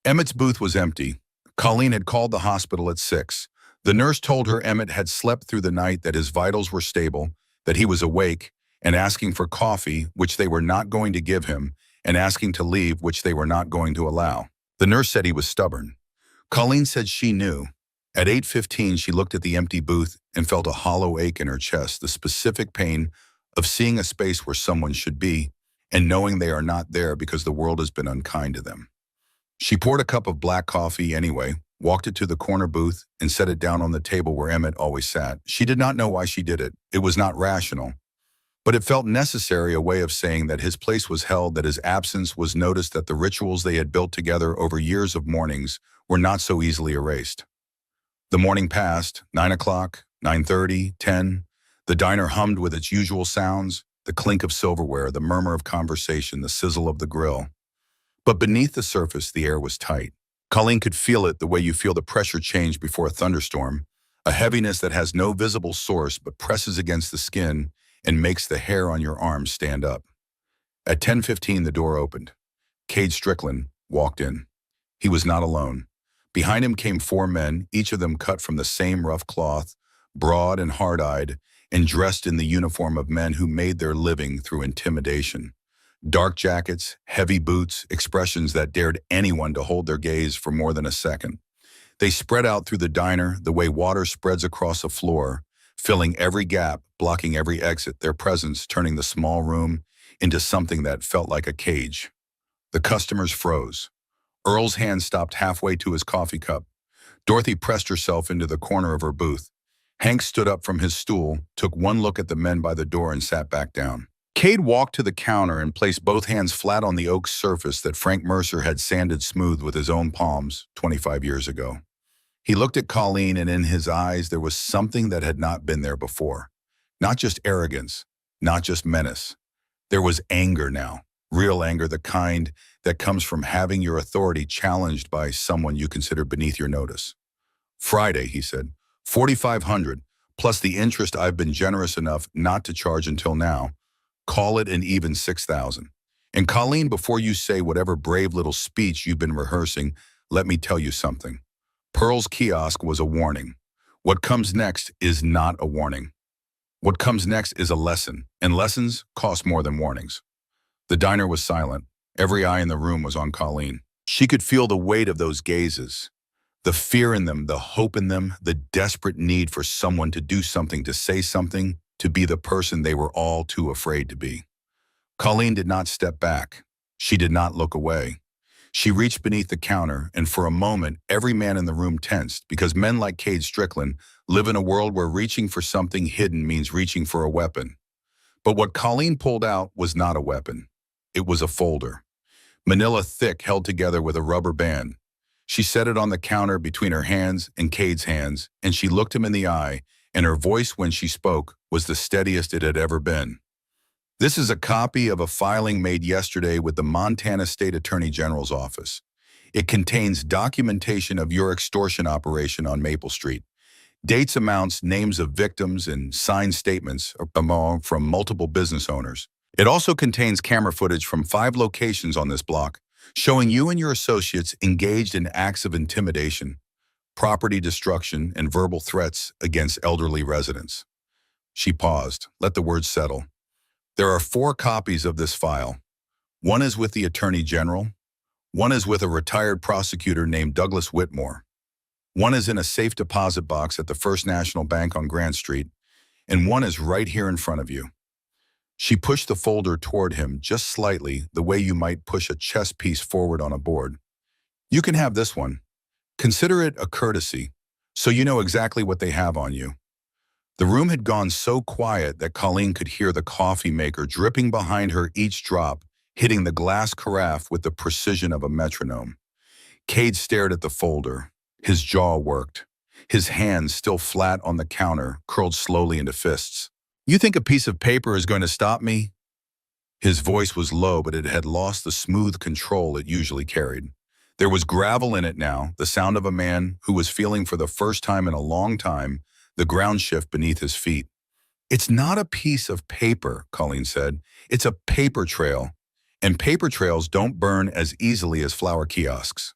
[SPEAKER 1] Emmett's booth was empty. Colleen had called the hospital at 6. The nurse told her Emmett had slept through the night, that his vitals were stable, that he was awake, and asking for coffee, which they were not going to give him, and asking to leave, which they were not going to allow. The nurse said he was stubborn. Colleen said she knew. At 8:15, she looked at the empty booth and felt a hollow ache in her chest, the specific pain of seeing a space where someone should be and knowing they are not there because the world has been unkind to them. She poured a cup of black coffee anyway, walked it to the corner booth, and set it down on the table where Emmett always sat. She did not know why she did it. It was not rational. But it felt necessary, a way of saying that his place was held, that his absence was noticed, that the rituals they had built together over years of mornings were not so easily erased. The morning passed, 9 o'clock, 9:30, 10. The diner hummed with its usual sounds, the clink of silverware, the murmur of conversation, the sizzle of the grill. But beneath the surface, the air was tight. Colleen could feel it the way you feel the pressure change before a thunderstorm, a heaviness that has no visible source but presses against the skin and makes the hair on your arms stand up. At 10:15, the door opened. Cade Strickland walked in. He was not alone. Behind him came 4 men, each of them cut from the same rough cloth, broad and hard-eyed, and dressed in the uniform of men who made their living through intimidation. Dark jackets, heavy boots, expressions that dared anyone to hold their gaze for more than a second. They spread out through the diner the way water spreads across a floor, filling every gap, blocking every exit, their presence turning the small room into something that felt like a cage. The customers froze. Earl's hand stopped halfway to his coffee cup. Dorothy pressed herself into the corner of her booth. Hank stood up from his stool, took one look at the men by the door, and sat back down. Cade walked to the counter and placed both hands flat on the oak surface that Frank Mercer had sanded smooth with his own palms 25 years ago. He looked at Colleen, and in his eyes there was something that had not been there before. Not just arrogance, not just menace. There was anger now, real anger, the kind that comes from having your authority challenged by someone you consider beneath your notice. "Friday," he said, "$4,500, plus the interest I've been generous enough not to charge until now. Call it an even $6,000. And Colleen, before you say whatever brave little speech you've been rehearsing, let me tell you something. Pearl's kiosk was a warning. What comes next is not a warning. What comes next is a lesson, and lessons cost more than warnings." The diner was silent. Every eye in the room was on Colleen. She could feel the weight of those gazes, the fear in them, the hope in them, the desperate need for someone to do something, to say something, to be the person they were all too afraid to be. Colleen did not step back. She did not look away. She reached beneath the counter, and for a moment, every man in the room tensed, because men like Cade Strickland live in a world where reaching for something hidden means reaching for a weapon. But what Colleen pulled out was not a weapon. It was a folder. Manila thick, held together with a rubber band. She set it on the counter between her hands and Cade's hands, and she looked him in the eye, and her voice when she spoke was the steadiest it had ever been. "This is a copy of a filing made yesterday with the Montana State Attorney General's office. It contains documentation of your extortion operation on Maple Street. Dates, amounts, names of victims, and signed statements from multiple business owners. It also contains camera footage from 5 locations on this block, showing you and your associates engaged in acts of intimidation, property destruction, and verbal threats against elderly residents." She paused, let the words settle. "There are 4 copies of this file. One is with the Attorney General. One is with a retired prosecutor named Douglas Whitmore. One is in a safe deposit box at the First National Bank on Grant Street, and one is right here in front of you." She pushed the folder toward him just slightly, the way you might push a chess piece forward on a board. "You can have this one. Consider it a courtesy, so you know exactly what they have on you." The room had gone so quiet that Colleen could hear the coffee maker dripping behind her, each drop hitting the glass carafe with the precision of a metronome. Cade stared at the folder. His jaw worked. His hands, still flat on the counter, curled slowly into fists. "You think a piece of paper is going to stop me?" His voice was low, but it had lost the smooth control it usually carried. There was gravel in it now, the sound of a man who was feeling for the first time in a long time the ground shift beneath his feet. "It's not a piece of paper," Colleen said. "It's a paper trail. And paper trails don't burn as easily as flower kiosks."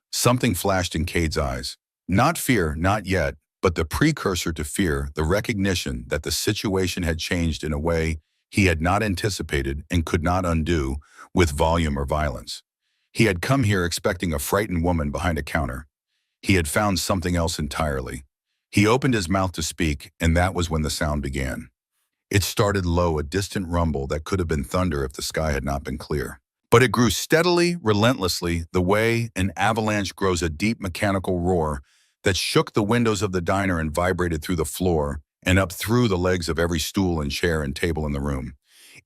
[SPEAKER 1] Something flashed in Cade's eyes. Not fear, not yet, but the precursor to fear, the recognition that the situation had changed in a way he had not anticipated and could not undo with volume or violence. He had come here expecting a frightened woman behind a counter. He had found something else entirely. He opened his mouth to speak, and that was when the sound began. It started low, a distant rumble that could have been thunder if the sky had not been clear. But it grew steadily, relentlessly, the way an avalanche grows, a deep mechanical roar that shook the windows of the diner and vibrated through the floor and up through the legs of every stool and chair and table in the room.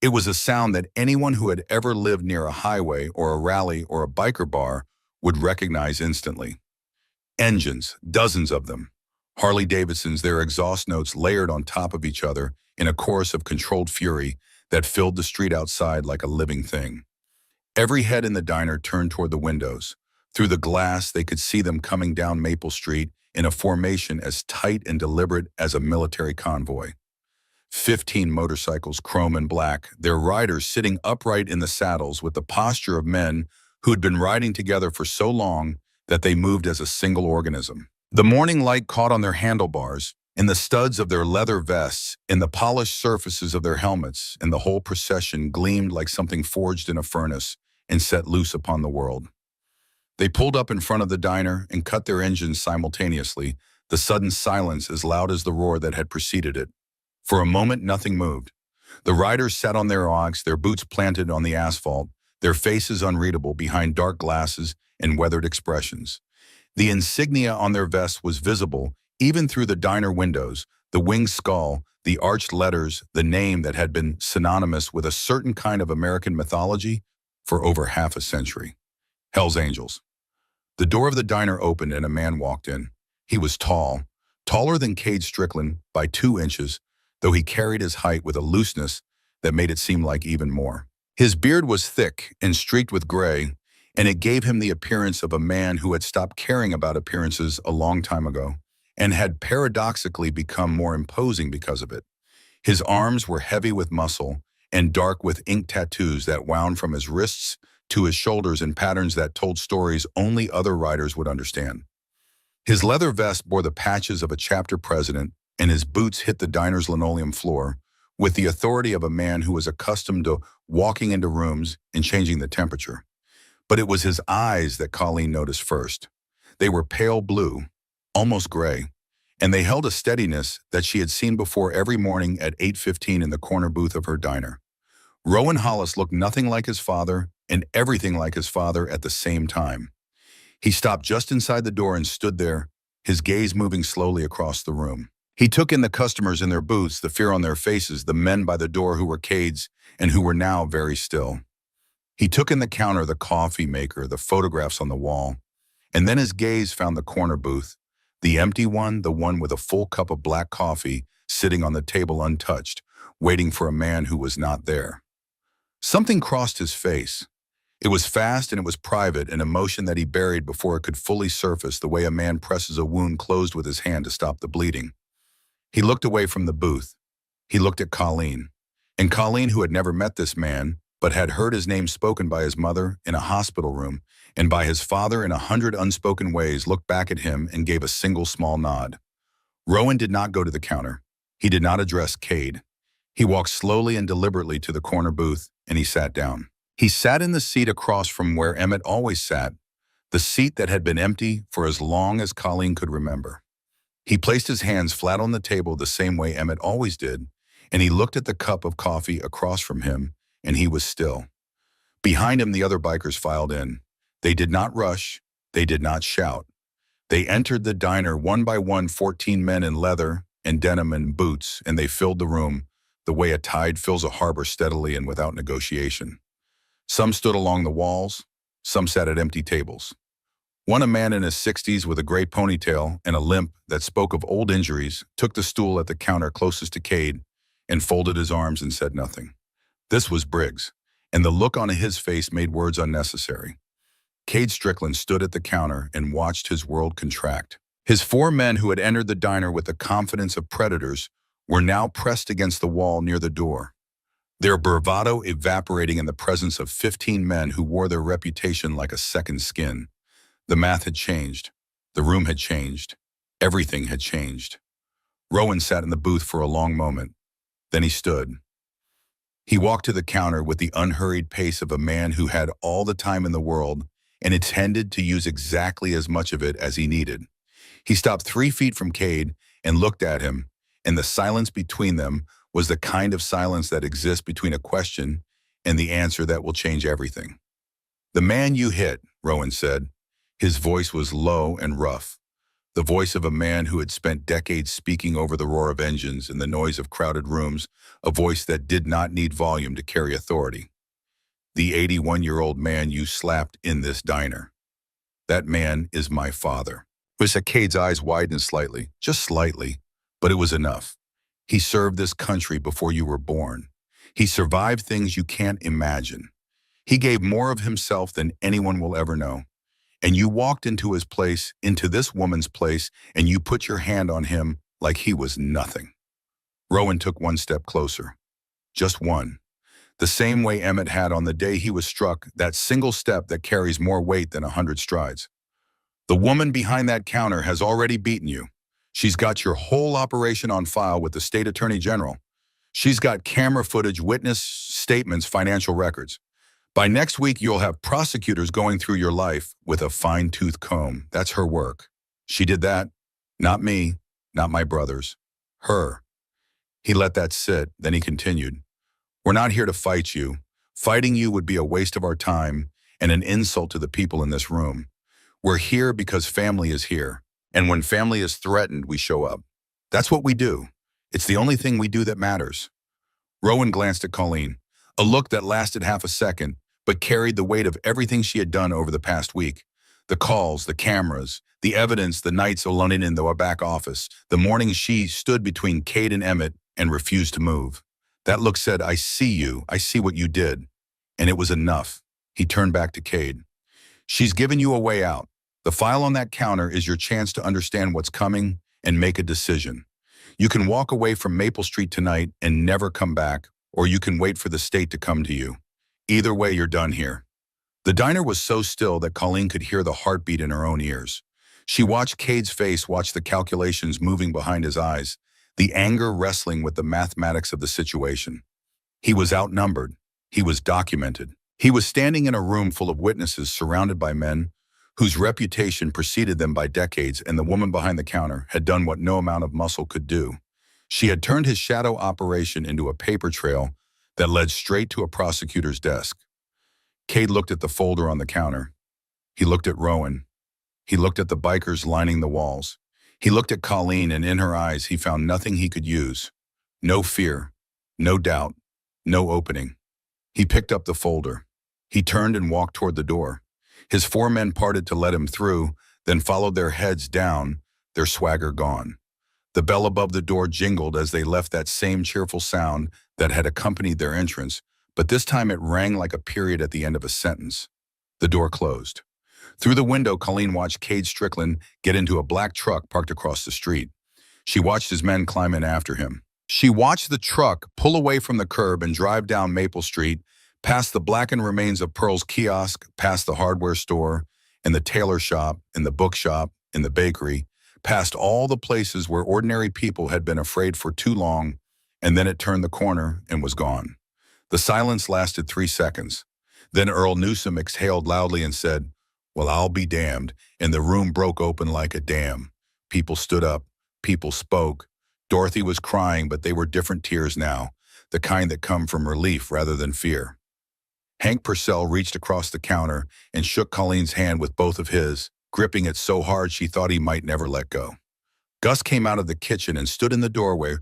[SPEAKER 1] It was a sound that anyone who had ever lived near a highway or a rally or a biker bar would recognize instantly. Engines, dozens of them. Harley Davidsons, their exhaust notes layered on top of each other in a chorus of controlled fury that filled the street outside like a living thing. Every head in the diner turned toward the windows. Through the glass, they could see them coming down Maple Street in a formation as tight and deliberate as a military convoy. 15 motorcycles, chrome and black, their riders sitting upright in the saddles with the posture of men who had been riding together for so long that they moved as a single organism. The morning light caught on their handlebars, in the studs of their leather vests, in the polished surfaces of their helmets, and the whole procession gleamed like something forged in a furnace and set loose upon the world. They pulled up in front of the diner and cut their engines simultaneously, the sudden silence as loud as the roar that had preceded it. For a moment, nothing moved. The riders sat on their ox, their boots planted on the asphalt, their faces unreadable behind dark glasses and weathered expressions. The insignia on their vests was visible, even through the diner windows, the winged skull, the arched letters, the name that had been synonymous with a certain kind of American mythology for over half a century. Hell's Angels. The door of the diner opened and a man walked in. He was tall, taller than Cade Strickland by 2 inches, though he carried his height with a looseness that made it seem like even more. His beard was thick and streaked with gray, and it gave him the appearance of a man who had stopped caring about appearances a long time ago and had paradoxically become more imposing because of it. His arms were heavy with muscle and dark with ink tattoos that wound from his wrists to his shoulders in patterns that told stories only other riders would understand. His leather vest bore the patches of a chapter president, and his boots hit the diner's linoleum floor with the authority of a man who was accustomed to walking into rooms and changing the temperature. But it was his eyes that Colleen noticed first. They were pale blue, almost gray, and they held a steadiness that she had seen before every morning at 8:15 in the corner booth of her diner. Rowan Hollis looked nothing like his father and everything like his father at the same time. He stopped just inside the door and stood there, his gaze moving slowly across the room. He took in the customers in their booths, the fear on their faces, the men by the door who were Cade's and who were now very still. He took in the counter, the coffee maker, the photographs on the wall, and then his gaze found the corner booth, The empty one, the one with a full cup of black coffee, sitting on the table untouched, waiting for a man who was not there. Something crossed his face. It was fast and it was private, an emotion that he buried before it could fully surface, the way a man presses a wound closed with his hand to stop the bleeding. He looked away from the booth. He looked at Colleen. And Colleen, who had never met this man, but had heard his name spoken by his mother in a hospital room and by his father in 100 unspoken ways, looked back at him and gave a single small nod. Rowan did not go to the counter. He did not address Cade. He walked slowly and deliberately to the corner booth, and he sat down. He sat in the seat across from where Emmett always sat, the seat that had been empty for as long as Colleen could remember. He placed his hands flat on the table the same way Emmett always did, and he looked at the cup of coffee across from him, and he was still. Behind him, the other bikers filed in. They did not rush. They did not shout. They entered the diner one by one, 14 men in leather and denim and boots, and they filled the room the way a tide fills a harbor, steadily and without negotiation. Some stood along the walls. Some sat at empty tables. One, a man in his 60s with a gray ponytail and a limp that spoke of old injuries, took the stool at the counter closest to Cade and folded his arms and said nothing. This was Briggs, and the look on his face made words unnecessary. Cade Strickland stood at the counter and watched his world contract. His 4 men, who had entered the diner with the confidence of predators, were now pressed against the wall near the door, their bravado evaporating in the presence of 15 men who wore their reputation like a second skin. The math had changed. The room had changed. Everything had changed. Rowan sat in the booth for a long moment. Then he stood. He walked to the counter with the unhurried pace of a man who had all the time in the world and intended to use exactly as much of it as he needed. He stopped 3 feet from Cade and looked at him, and the silence between them was the kind of silence that exists between a question and the answer that will change everything. "The man you hit," Rowan said. His voice was low and rough, the voice of a man who had spent decades speaking over the roar of engines and the noise of crowded rooms, a voice that did not need volume to carry authority. "The 81-year-old man you slapped in this diner. That man is my father." Cade's eyes widened slightly, just slightly, but it was enough. "He served this country before you were born. He survived things you can't imagine. He gave more of himself than anyone will ever know. And you walked into his place, into this woman's place, and you put your hand on him like he was nothing." Rowan took 1 step closer. Just one. The same way Emmett had on the day he was struck, that single step that carries more weight than 100 strides. "The woman behind that counter has already beaten you. She's got your whole operation on file with the state attorney general. She's got camera footage, witness statements, financial records. By next week, you'll have prosecutors going through your life with a fine-tooth comb. That's her work. She did that. Not me, not my brothers. Her." He let that sit, then he continued. "We're not here to fight you. Fighting you would be a waste of our time and an insult to the people in this room. We're here because family is here. And when family is threatened, we show up. That's what we do. It's the only thing we do that matters." Rowan glanced at Colleen, a look that lasted half a second, but carried the weight of everything she had done over the past week. The calls, the cameras, the evidence, the nights alone in the back office, the mornings she stood between Cade and Emmett and refused to move. That look said, "I see you. I see what you did." And it was enough. He turned back to Cade. "She's given you a way out. The file on that counter is your chance to understand what's coming and make a decision. You can walk away from Maple Street tonight and never come back, or you can wait for the state to come to you. Either way, you're done here." The diner was so still that Colleen could hear the heartbeat in her own ears. She watched Cade's face, watched the calculations moving behind his eyes, the anger wrestling with the mathematics of the situation. He was outnumbered. He was documented. He was standing in a room full of witnesses, surrounded by men whose reputation preceded them by decades, and the woman behind the counter had done what no amount of muscle could do. She had turned his shadow operation into a paper trail that led straight to a prosecutor's desk. Cade looked at the folder on the counter. He looked at Rowan. He looked at the bikers lining the walls. He looked at Colleen, and in her eyes he found nothing he could use. No fear, no doubt, no opening. He picked up the folder. He turned and walked toward the door. His 4 men parted to let him through, then followed their heads down, their swagger gone. The bell above the door jingled as they left that same cheerful sound that had accompanied their entrance, but this time it rang like a period at the end of a sentence. The door closed. Through the window, Colleen watched Cade Strickland get into a black truck parked across the street. She watched his men climb in after him. She watched the truck pull away from the curb and drive down Maple Street, past the blackened remains of Pearl's kiosk, past the hardware store, and the tailor shop, and the bookshop, and the bakery, past all the places where ordinary people had been afraid for too long, and then it turned the corner and was gone. The silence lasted 3 seconds. Then Earl Newsom exhaled loudly and said, "Well, I'll be damned," and the room broke open like a dam. People stood up. People spoke. Dorothy was crying, but they were different tears now, the kind that come from relief rather than fear. Hank Purcell reached across the counter and shook Colleen's hand with both of his, gripping it so hard she thought he might never let go. Gus came out of the kitchen and stood in the doorway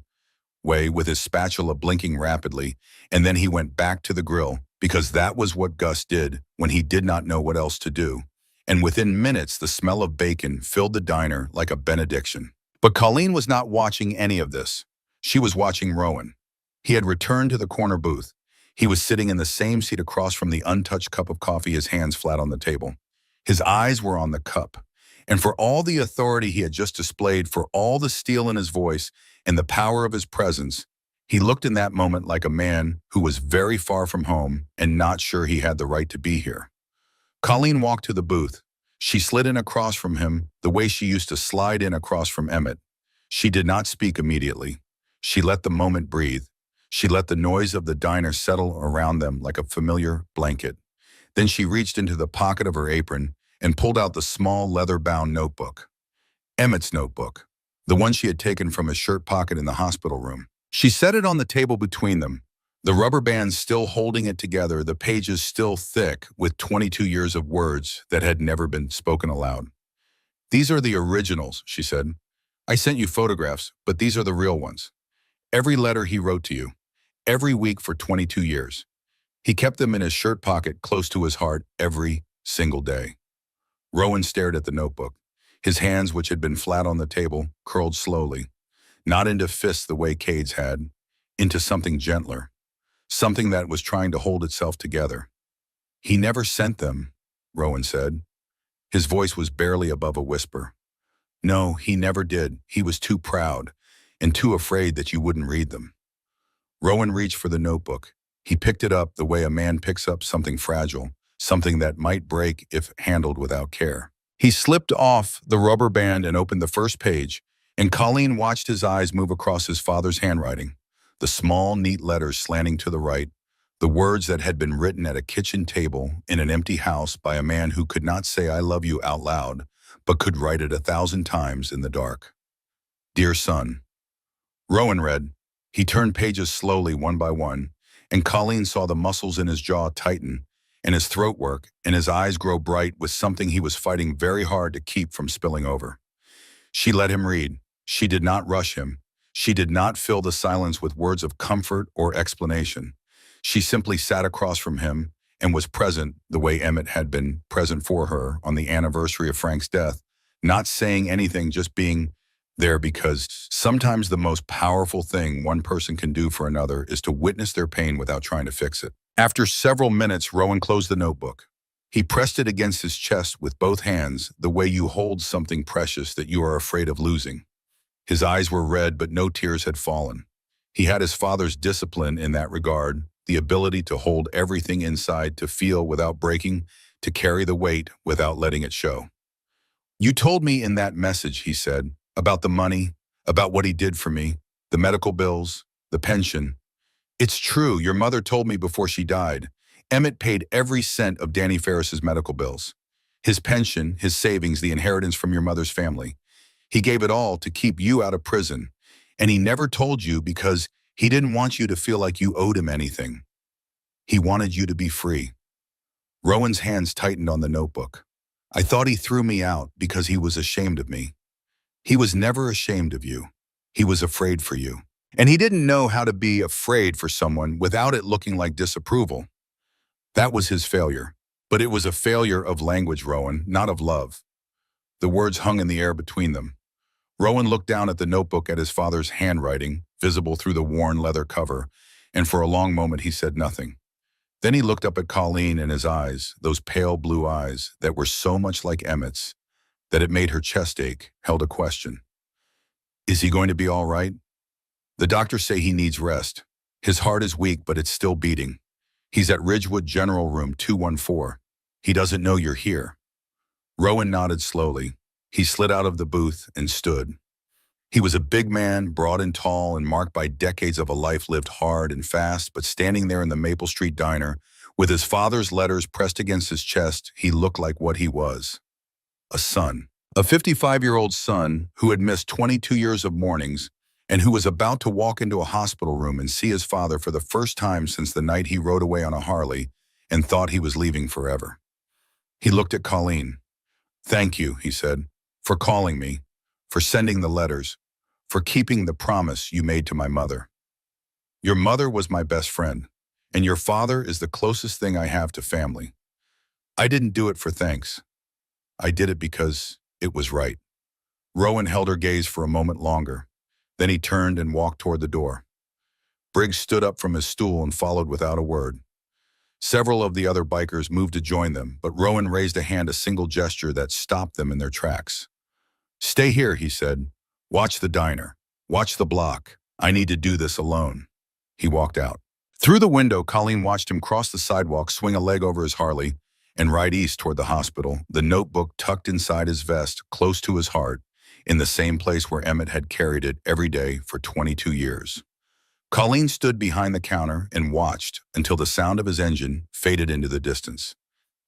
[SPEAKER 1] with his spatula blinking rapidly, and then he went back to the grill, because that was what Gus did when he did not know what else to do. And within minutes, the smell of bacon filled the diner like a benediction. But Colleen was not watching any of this. She was watching Rowan. He had returned to the corner booth. He was sitting in the same seat across from the untouched cup of coffee, his hands flat on the table. His eyes were on the cup. And for all the authority he had just displayed, for all the steel in his voice and the power of his presence, he looked in that moment like a man who was very far from home and not sure he had the right to be here. Colleen walked to the booth. She slid in across from him the way she used to slide in across from Emmett. She did not speak immediately. She let the moment breathe. She let the noise of the diner settle around them like a familiar blanket. Then she reached into the pocket of her apron and pulled out the small leather-bound notebook. Emmett's notebook, the one she had taken from his shirt pocket in the hospital room. She set it on the table between them, the rubber bands still holding it together, the pages still thick with 22 years of words that had never been spoken aloud. "These are the originals," she said. "I sent you photographs, but these are the real ones. Every letter he wrote to you, every week for 22 years. He kept them in his shirt pocket close to his heart every single day." Rowan stared at the notebook. His hands, which had been flat on the table, curled slowly, not into fists the way Cade's had, into something gentler. Something that was trying to hold itself together. "He never sent them," Rowan said. His voice was barely above a whisper. "No, he never did. He was too proud and too afraid that you wouldn't read them." Rowan reached for the notebook. He picked it up the way a man picks up something fragile, something that might break if handled without care. He slipped off the rubber band and opened the first page, and Colleen watched his eyes move across his father's handwriting. The small, neat letters slanting to the right, the words that had been written at a kitchen table in an empty house by a man who could not say "I love you" out loud, but could write it 1,000 times in the dark. "Dear son." Rowan read. He turned pages slowly, one by one, and Colleen saw the muscles in his jaw tighten, and his throat work, and his eyes grow bright with something he was fighting very hard to keep from spilling over. She let him read. She did not rush him. She did not fill the silence with words of comfort or explanation. She simply sat across from him and was present the way Emmett had been present for her on the anniversary of Frank's death, not saying anything, just being there, because sometimes the most powerful thing one person can do for another is to witness their pain without trying to fix it. After several minutes, Rowan closed the notebook. He pressed it against his chest with both hands, the way you hold something precious that you are afraid of losing. His eyes were red, but no tears had fallen. He had his father's discipline in that regard, the ability to hold everything inside, to feel without breaking, to carry the weight without letting it show. "You told me in that message," he said, "about the money, about what he did for me, the medical bills, the pension. It's true, your mother told me before she died. Emmett paid every cent of Danny Ferris's medical bills. His pension, his savings, the inheritance from your mother's family. He gave it all to keep you out of prison. And he never told you because he didn't want you to feel like you owed him anything. He wanted you to be free." Rowan's hands tightened on the notebook. "I thought he threw me out because he was ashamed of me. He was never ashamed of you. He was afraid for you. And he didn't know how to be afraid for someone without it looking like disapproval. That was his failure. But it was a failure of language, Rowan, not of love." The words hung in the air between them. Rowan looked down at the notebook at his father's handwriting, visible through the worn leather cover, and for a long moment he said nothing. Then he looked up at Colleen, and his eyes, those pale blue eyes that were so much like Emmett's that it made her chest ache, held a question. Is he going to be all right? The doctors say he needs rest. His heart is weak, but it's still beating. He's at Ridgewood General Room 214. He doesn't know you're here. Rowan nodded slowly. He slid out of the booth and stood. He was a big man, broad and tall, and marked by decades of a life lived hard and fast, but standing there in the Maple Street diner, with his father's letters pressed against his chest, he looked like what he was. A son. A 55-year-old son who had missed 22 years of mornings and who was about to walk into a hospital room and see his father for the first time since the night he rode away on a Harley and thought he was leaving forever. He looked at Colleen. "Thank you," he said, "for calling me, for sending the letters, for keeping the promise you made to my mother. Your mother was my best friend, and your father is the closest thing I have to family. I didn't do it for thanks. I did it because it was right." Rowan held her gaze for a moment longer. Then he turned and walked toward the door. Briggs stood up from his stool and followed without a word. Several of the other bikers moved to join them, but Rowan raised a hand, a single gesture that stopped them in their tracks. "Stay here," he said. "Watch the diner. Watch the block. I need to do this alone." He walked out. Through the window, Colleen watched him cross the sidewalk, swing a leg over his Harley, and ride east toward the hospital, the notebook tucked inside his vest, close to his heart, in the same place where Emmett had carried it every day for 22 years. Colleen stood behind the counter and watched until the sound of his engine faded into the distance.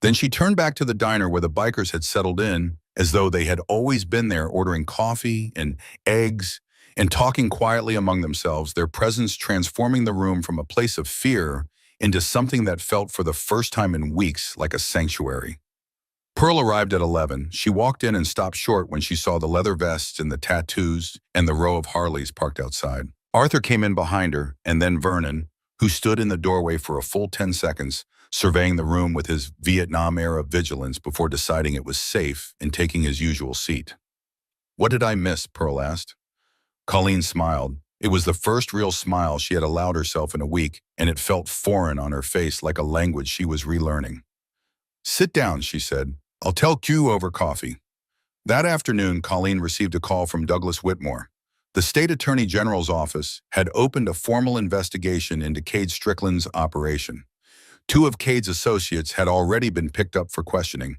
[SPEAKER 1] Then she turned back to the diner where the bikers had settled in, as though they had always been there, ordering coffee and eggs and talking quietly among themselves, their presence transforming the room from a place of fear into something that felt for the first time in weeks like a sanctuary. Pearl arrived at 11. She walked in and stopped short when she saw the leather vests and the tattoos and the row of Harleys parked outside. Arthur came in behind her, and then Vernon, who stood in the doorway for a full 10 seconds, surveying the room with his Vietnam-era vigilance before deciding it was safe and taking his usual seat. "What did I miss?" Pearl asked. Colleen smiled. It was the first real smile she had allowed herself in a week, and it felt foreign on her face, like a language she was relearning. "Sit down," she said. "I'll tell Q over coffee." That afternoon, Colleen received a call from Douglas Whitmore. The State Attorney General's office had opened a formal investigation into Cade Strickland's operation. 2 of Cade's associates had already been picked up for questioning,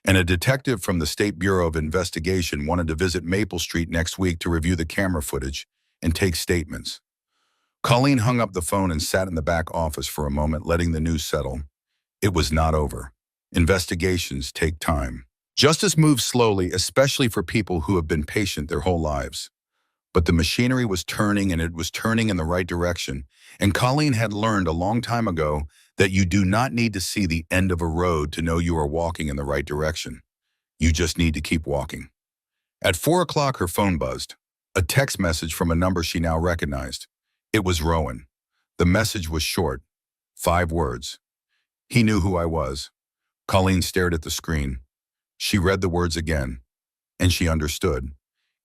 [SPEAKER 1] and a detective from the State Bureau of Investigation wanted to visit Maple Street next week to review the camera footage and take statements. Colleen hung up the phone and sat in the back office for a moment, letting the news settle. It was not over. Investigations take time. Justice moves slowly, especially for people who have been patient their whole lives. But the machinery was turning, and it was turning in the right direction, and Colleen had learned a long time ago that you do not need to see the end of a road to know you are walking in the right direction. You just need to keep walking. At 4 o'clock, her phone buzzed. A text message from a number she now recognized. It was Rowan. The message was short. 5 words. "He knew who I was." Colleen stared at the screen. She read the words again, and she understood.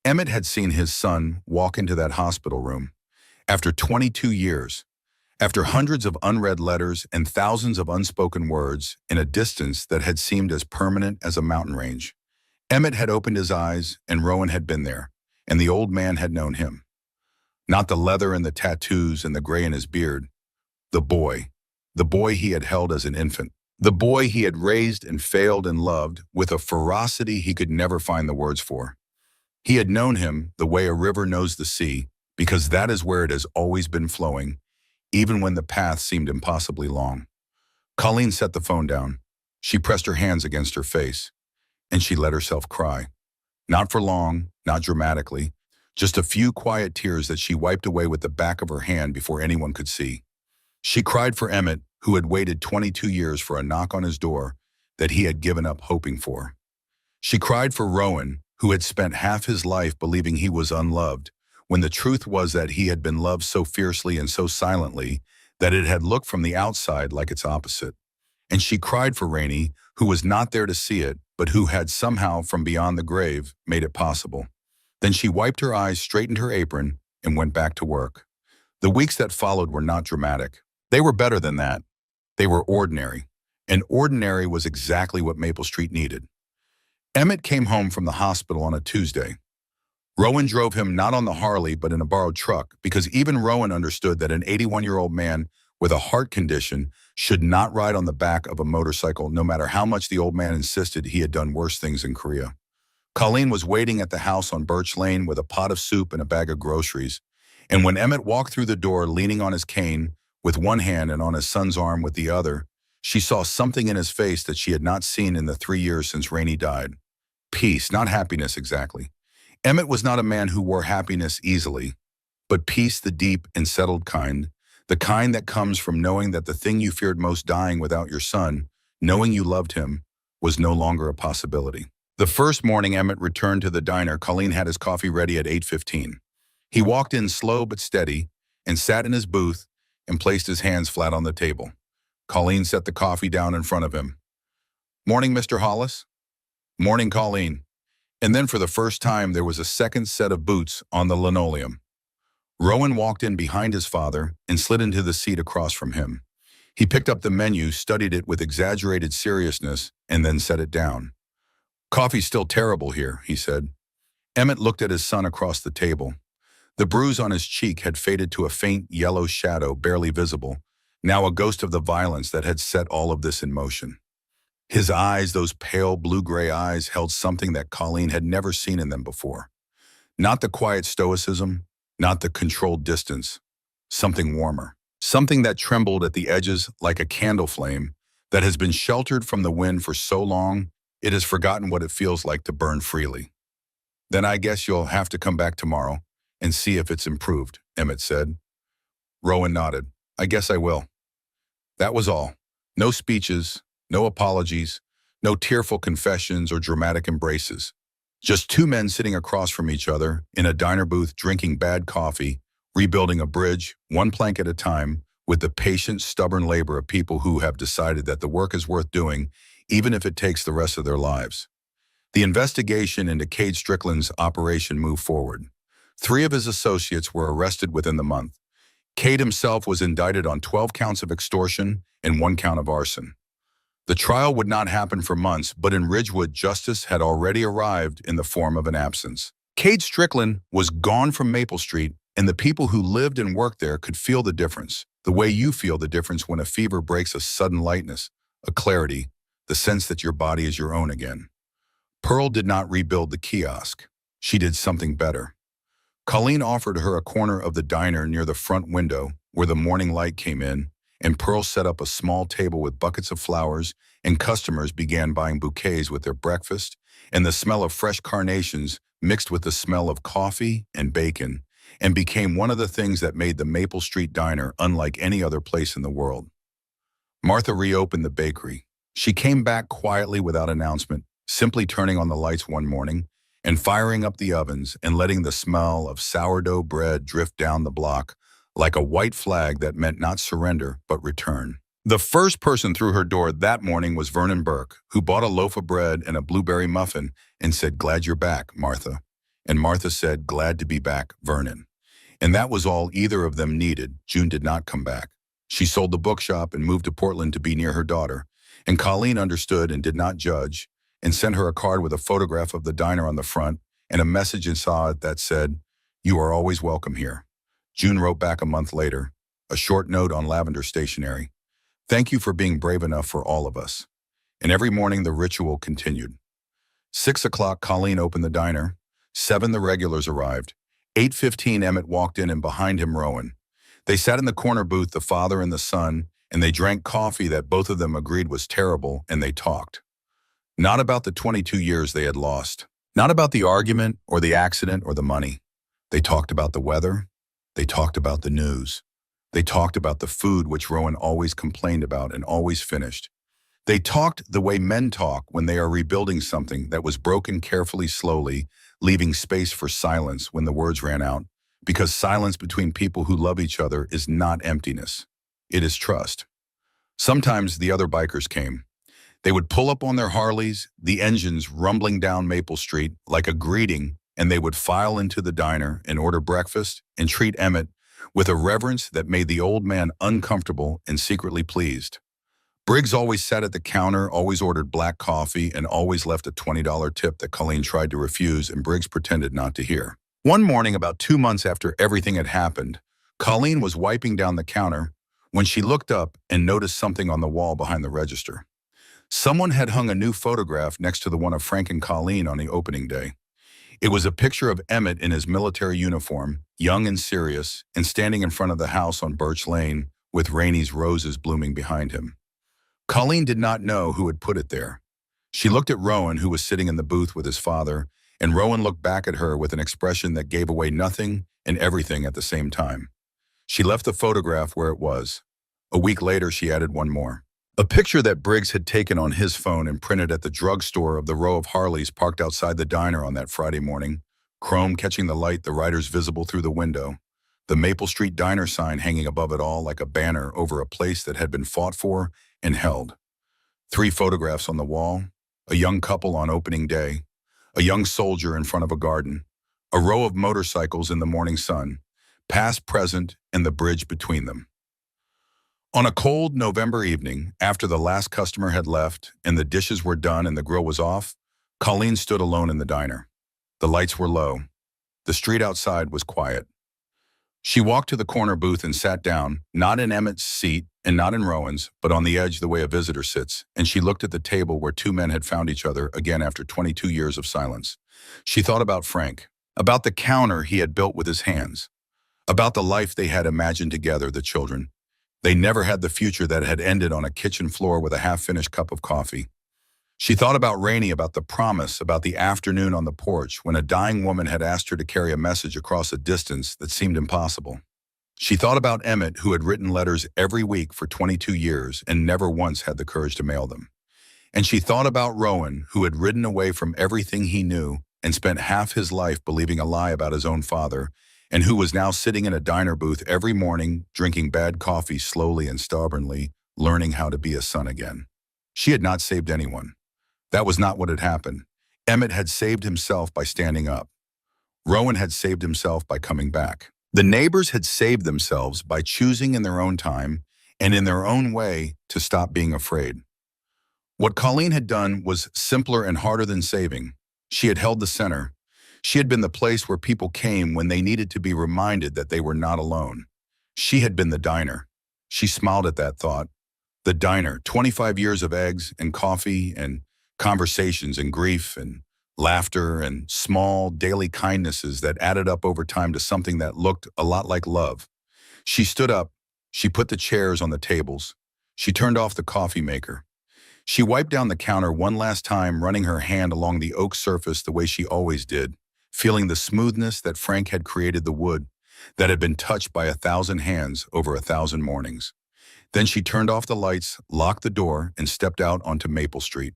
[SPEAKER 1] Emmett had seen his son walk into that hospital room. After 22 years, after hundreds of unread letters and thousands of unspoken words, in a distance that had seemed as permanent as a mountain range, Emmett had opened his eyes, and Rowan had been there, and the old man had known him. Not the leather and the tattoos and the gray in his beard. The boy he had held as an infant. The boy he had raised and failed and loved with a ferocity he could never find the words for. He had known him the way a river knows the sea, because that is where it has always been flowing, even when the path seemed impossibly long. Colleen set the phone down. She pressed her hands against her face, and she let herself cry. Not for long, not dramatically, just a few quiet tears that she wiped away with the back of her hand before anyone could see. She cried for Emmett, who had waited 22 years for a knock on his door that he had given up hoping for. She cried for Rowan, who had spent half his life believing he was unloved, when the truth was that he had been loved so fiercely and so silently that it had looked from the outside like its opposite. And she cried for Rainey, who was not there to see it, but who had somehow from beyond the grave made it possible. Then she wiped her eyes, straightened her apron, and went back to work. The weeks that followed were not dramatic. They were better than that. They were ordinary. And ordinary was exactly what Maple Street needed. Emmett came home from the hospital on a Tuesday. Rowan drove him not on the Harley but in a borrowed truck because even Rowan understood that an 81-year-old man with a heart condition should not ride on the back of a motorcycle no matter how much the old man insisted he had done worse things in Korea. Colleen was waiting at the house on Birch Lane with a pot of soup and a bag of groceries, and when Emmett walked through the door leaning on his cane with one hand and on his son's arm with the other, she saw something in his face that she had not seen in the 3 years since Rainey died. Peace, not happiness exactly. Emmett was not a man who wore happiness easily, but peace, the deep and settled kind, the kind that comes from knowing that the thing you feared most dying without your son, knowing you loved him, was no longer a possibility. The first morning Emmett returned to the diner, Colleen had his coffee ready at 8:15. He walked in slow but steady and sat in his booth and placed his hands flat on the table. Colleen set the coffee down in front of him. "Morning, Mr. Hollis." "Morning, Colleen." And then for the first time, there was a second set of boots on the linoleum. Rowan walked in behind his father and slid into the seat across from him. He picked up the menu, studied it with exaggerated seriousness, and then set it down. "Coffee's still terrible here," he said. Emmett looked at his son across the table. The bruise on his cheek had faded to a faint yellow shadow, barely visible, now a ghost of the violence that had set all of this in motion. His eyes, those pale blue-gray eyes, held something that Colleen had never seen in them before. Not the quiet stoicism, not the controlled distance, something warmer. Something that trembled at the edges like a candle flame that has been sheltered from the wind for so long it has forgotten what it feels like to burn freely. "Then I guess you'll have to come back tomorrow and see if it's improved," Emmett said. Rowan nodded. "I guess I will." That was all. No speeches, no apologies, no tearful confessions or dramatic embraces. Just two men sitting across from each other in a diner booth drinking bad coffee, rebuilding a bridge, one plank at a time, with the patient, stubborn labor of people who have decided that the work is worth doing, even if it takes the rest of their lives. The investigation into Cade Strickland's operation moved forward. 3 of his associates were arrested within the month. Cade himself was indicted on 12 counts of extortion and 1 count of arson. The trial would not happen for months, but in Ridgewood, justice had already arrived in the form of an absence. Cade Strickland was gone from Maple Street, and the people who lived and worked there could feel the difference, the way you feel the difference when a fever breaks a sudden lightness, a clarity, the sense that your body is your own again. Pearl did not rebuild the kiosk. She did something better. Colleen offered her a corner of the diner near the front window where the morning light came in, and Pearl set up a small table with buckets of flowers, and customers began buying bouquets with their breakfast, and the smell of fresh carnations mixed with the smell of coffee and bacon, and became one of the things that made the Maple Street Diner unlike any other place in the world. Martha reopened the bakery. She came back quietly without announcement, simply turning on the lights one morning and firing up the ovens and letting the smell of sourdough bread drift down the block like a white flag that meant not surrender, but return. The first person through her door that morning was Vernon Burke, who bought a loaf of bread and a blueberry muffin and said, "Glad you're back, Martha." And Martha said, "Glad to be back, Vernon." And that was all either of them needed. June did not come back. She sold the bookshop and moved to Portland to be near her daughter. And Colleen understood and did not judge, and sent her a card with a photograph of the diner on the front and a message inside that said, "You are always welcome here." June wrote back a month later, a short note on lavender stationery. "Thank you for being brave enough for all of us." And every morning the ritual continued. 6 o'clock, Colleen opened the diner. 7, the regulars arrived. 8:15, Emmett walked in, and behind him, Rowan. They sat in the corner booth, the father and the son, and they drank coffee that both of them agreed was terrible, and they talked. Not about the 22 years they had lost. Not about the argument or the accident or the money. They talked about the weather. They talked about the news. They talked about the food which Rowan always complained about and always finished. They talked the way men talk when they are rebuilding something that was broken carefully, slowly, leaving space for silence when the words ran out, because silence between people who love each other is not emptiness. It is trust. Sometimes the other bikers came. They would pull up on their Harleys, the engines rumbling down Maple Street like a greeting and they would file into the diner and order breakfast and treat Emmett with a reverence that made the old man uncomfortable and secretly pleased. Briggs always sat at the counter, always ordered black coffee, and always left a $20 tip that Colleen tried to refuse and Briggs pretended not to hear. One morning, about 2 months after everything had happened, Colleen was wiping down the counter when she looked up and noticed something on the wall behind the register. Someone had hung a new photograph next to the one of Frank and Colleen on the opening day. It was a picture of Emmett in his military uniform, young and serious, and standing in front of the house on Birch Lane with Rainey's roses blooming behind him. Colleen did not know who had put it there. She looked at Rowan, who was sitting in the booth with his father, and Rowan looked back at her with an expression that gave away nothing and everything at the same time. She left the photograph where it was. A week later, she added one more. A picture that Briggs had taken on his phone and printed at the drugstore of the row of Harleys parked outside the diner on that Friday morning, chrome catching the light, the riders visible through the window, the Maple Street Diner sign hanging above it all like a banner over a place that had been fought for and held. 3 photographs on the wall, a young couple on opening day, a young soldier in front of a garden, a row of motorcycles in the morning sun, past, present, and the bridge between them. On a cold November evening, after the last customer had left and the dishes were done and the grill was off, Colleen stood alone in the diner. The lights were low. The street outside was quiet. She walked to the corner booth and sat down, not in Emmett's seat and not in Rowan's, but on the edge the way a visitor sits, and she looked at the table where 2 men had found each other again after 22 years of silence. She thought about Frank, about the counter he had built with his hands, about the life they had imagined together, the children. They never had the future that had ended on a kitchen floor with a half-finished cup of coffee. She thought about Rainey, about the promise, about the afternoon on the porch when a dying woman had asked her to carry a message across a distance that seemed impossible. She thought about Emmett, who had written letters every week for 22 years and never once had the courage to mail them. And she thought about Rowan, who had ridden away from everything he knew and spent half his life believing a lie about his own father, and who was now sitting in a diner booth every morning, drinking bad coffee slowly and stubbornly, learning how to be a son again. She had not saved anyone. That was not what had happened. Emmett had saved himself by standing up. Rowan had saved himself by coming back. The neighbors had saved themselves by choosing in their own time and in their own way to stop being afraid. What Colleen had done was simpler and harder than saving. She had held the center. She had been the place where people came when they needed to be reminded that they were not alone. She had been the diner. She smiled at that thought. The diner, 25 years of eggs and coffee and conversations and grief and laughter and small daily kindnesses that added up over time to something that looked a lot like love. She stood up. She put the chairs on the tables. She turned off the coffee maker. She wiped down the counter one last time, running her hand along the oak surface the way she always did, feeling the smoothness that Frank had created the wood, that had been touched by 1,000 hands over 1,000 mornings. Then she turned off the lights, locked the door, and stepped out onto Maple Street.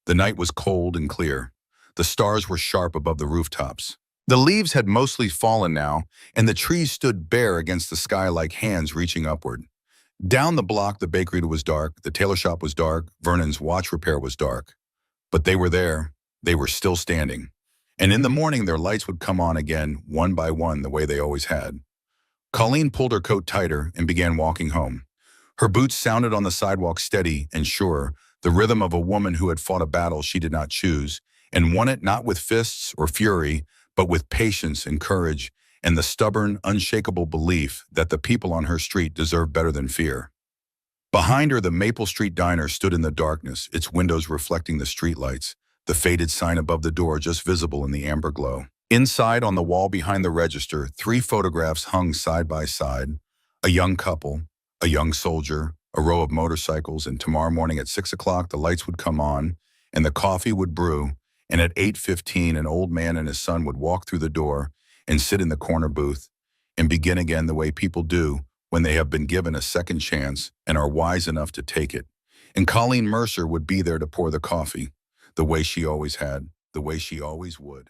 [SPEAKER 1] The night was cold and clear. The stars were sharp above the rooftops. The leaves had mostly fallen now, and the trees stood bare against the sky like hands reaching upward. Down the block, the bakery was dark, the tailor shop was dark, Vernon's watch repair was dark. But they were there. They were still standing. And in the morning, their lights would come on again, one by one, the way they always had. Colleen pulled her coat tighter and began walking home. Her boots sounded on the sidewalk steady and sure, the rhythm of a woman who had fought a battle she did not choose, and won it not with fists or fury, but with patience and courage, and the stubborn, unshakable belief that the people on her street deserved better than fear. Behind her, the Maple Street Diner stood in the darkness, its windows reflecting the streetlights, the faded sign above the door just visible in the amber glow. Inside, on the wall behind the register, 3 photographs hung side by side, a young couple, a young soldier, a row of motorcycles, and tomorrow morning at 6 o'clock the lights would come on, and the coffee would brew, and at 8:15 an old man and his son would walk through the door and sit in the corner booth and begin again the way people do when they have been given a second chance and are wise enough to take it. And Colleen Mercer would be there to pour the coffee, the way she always had, the way she always would.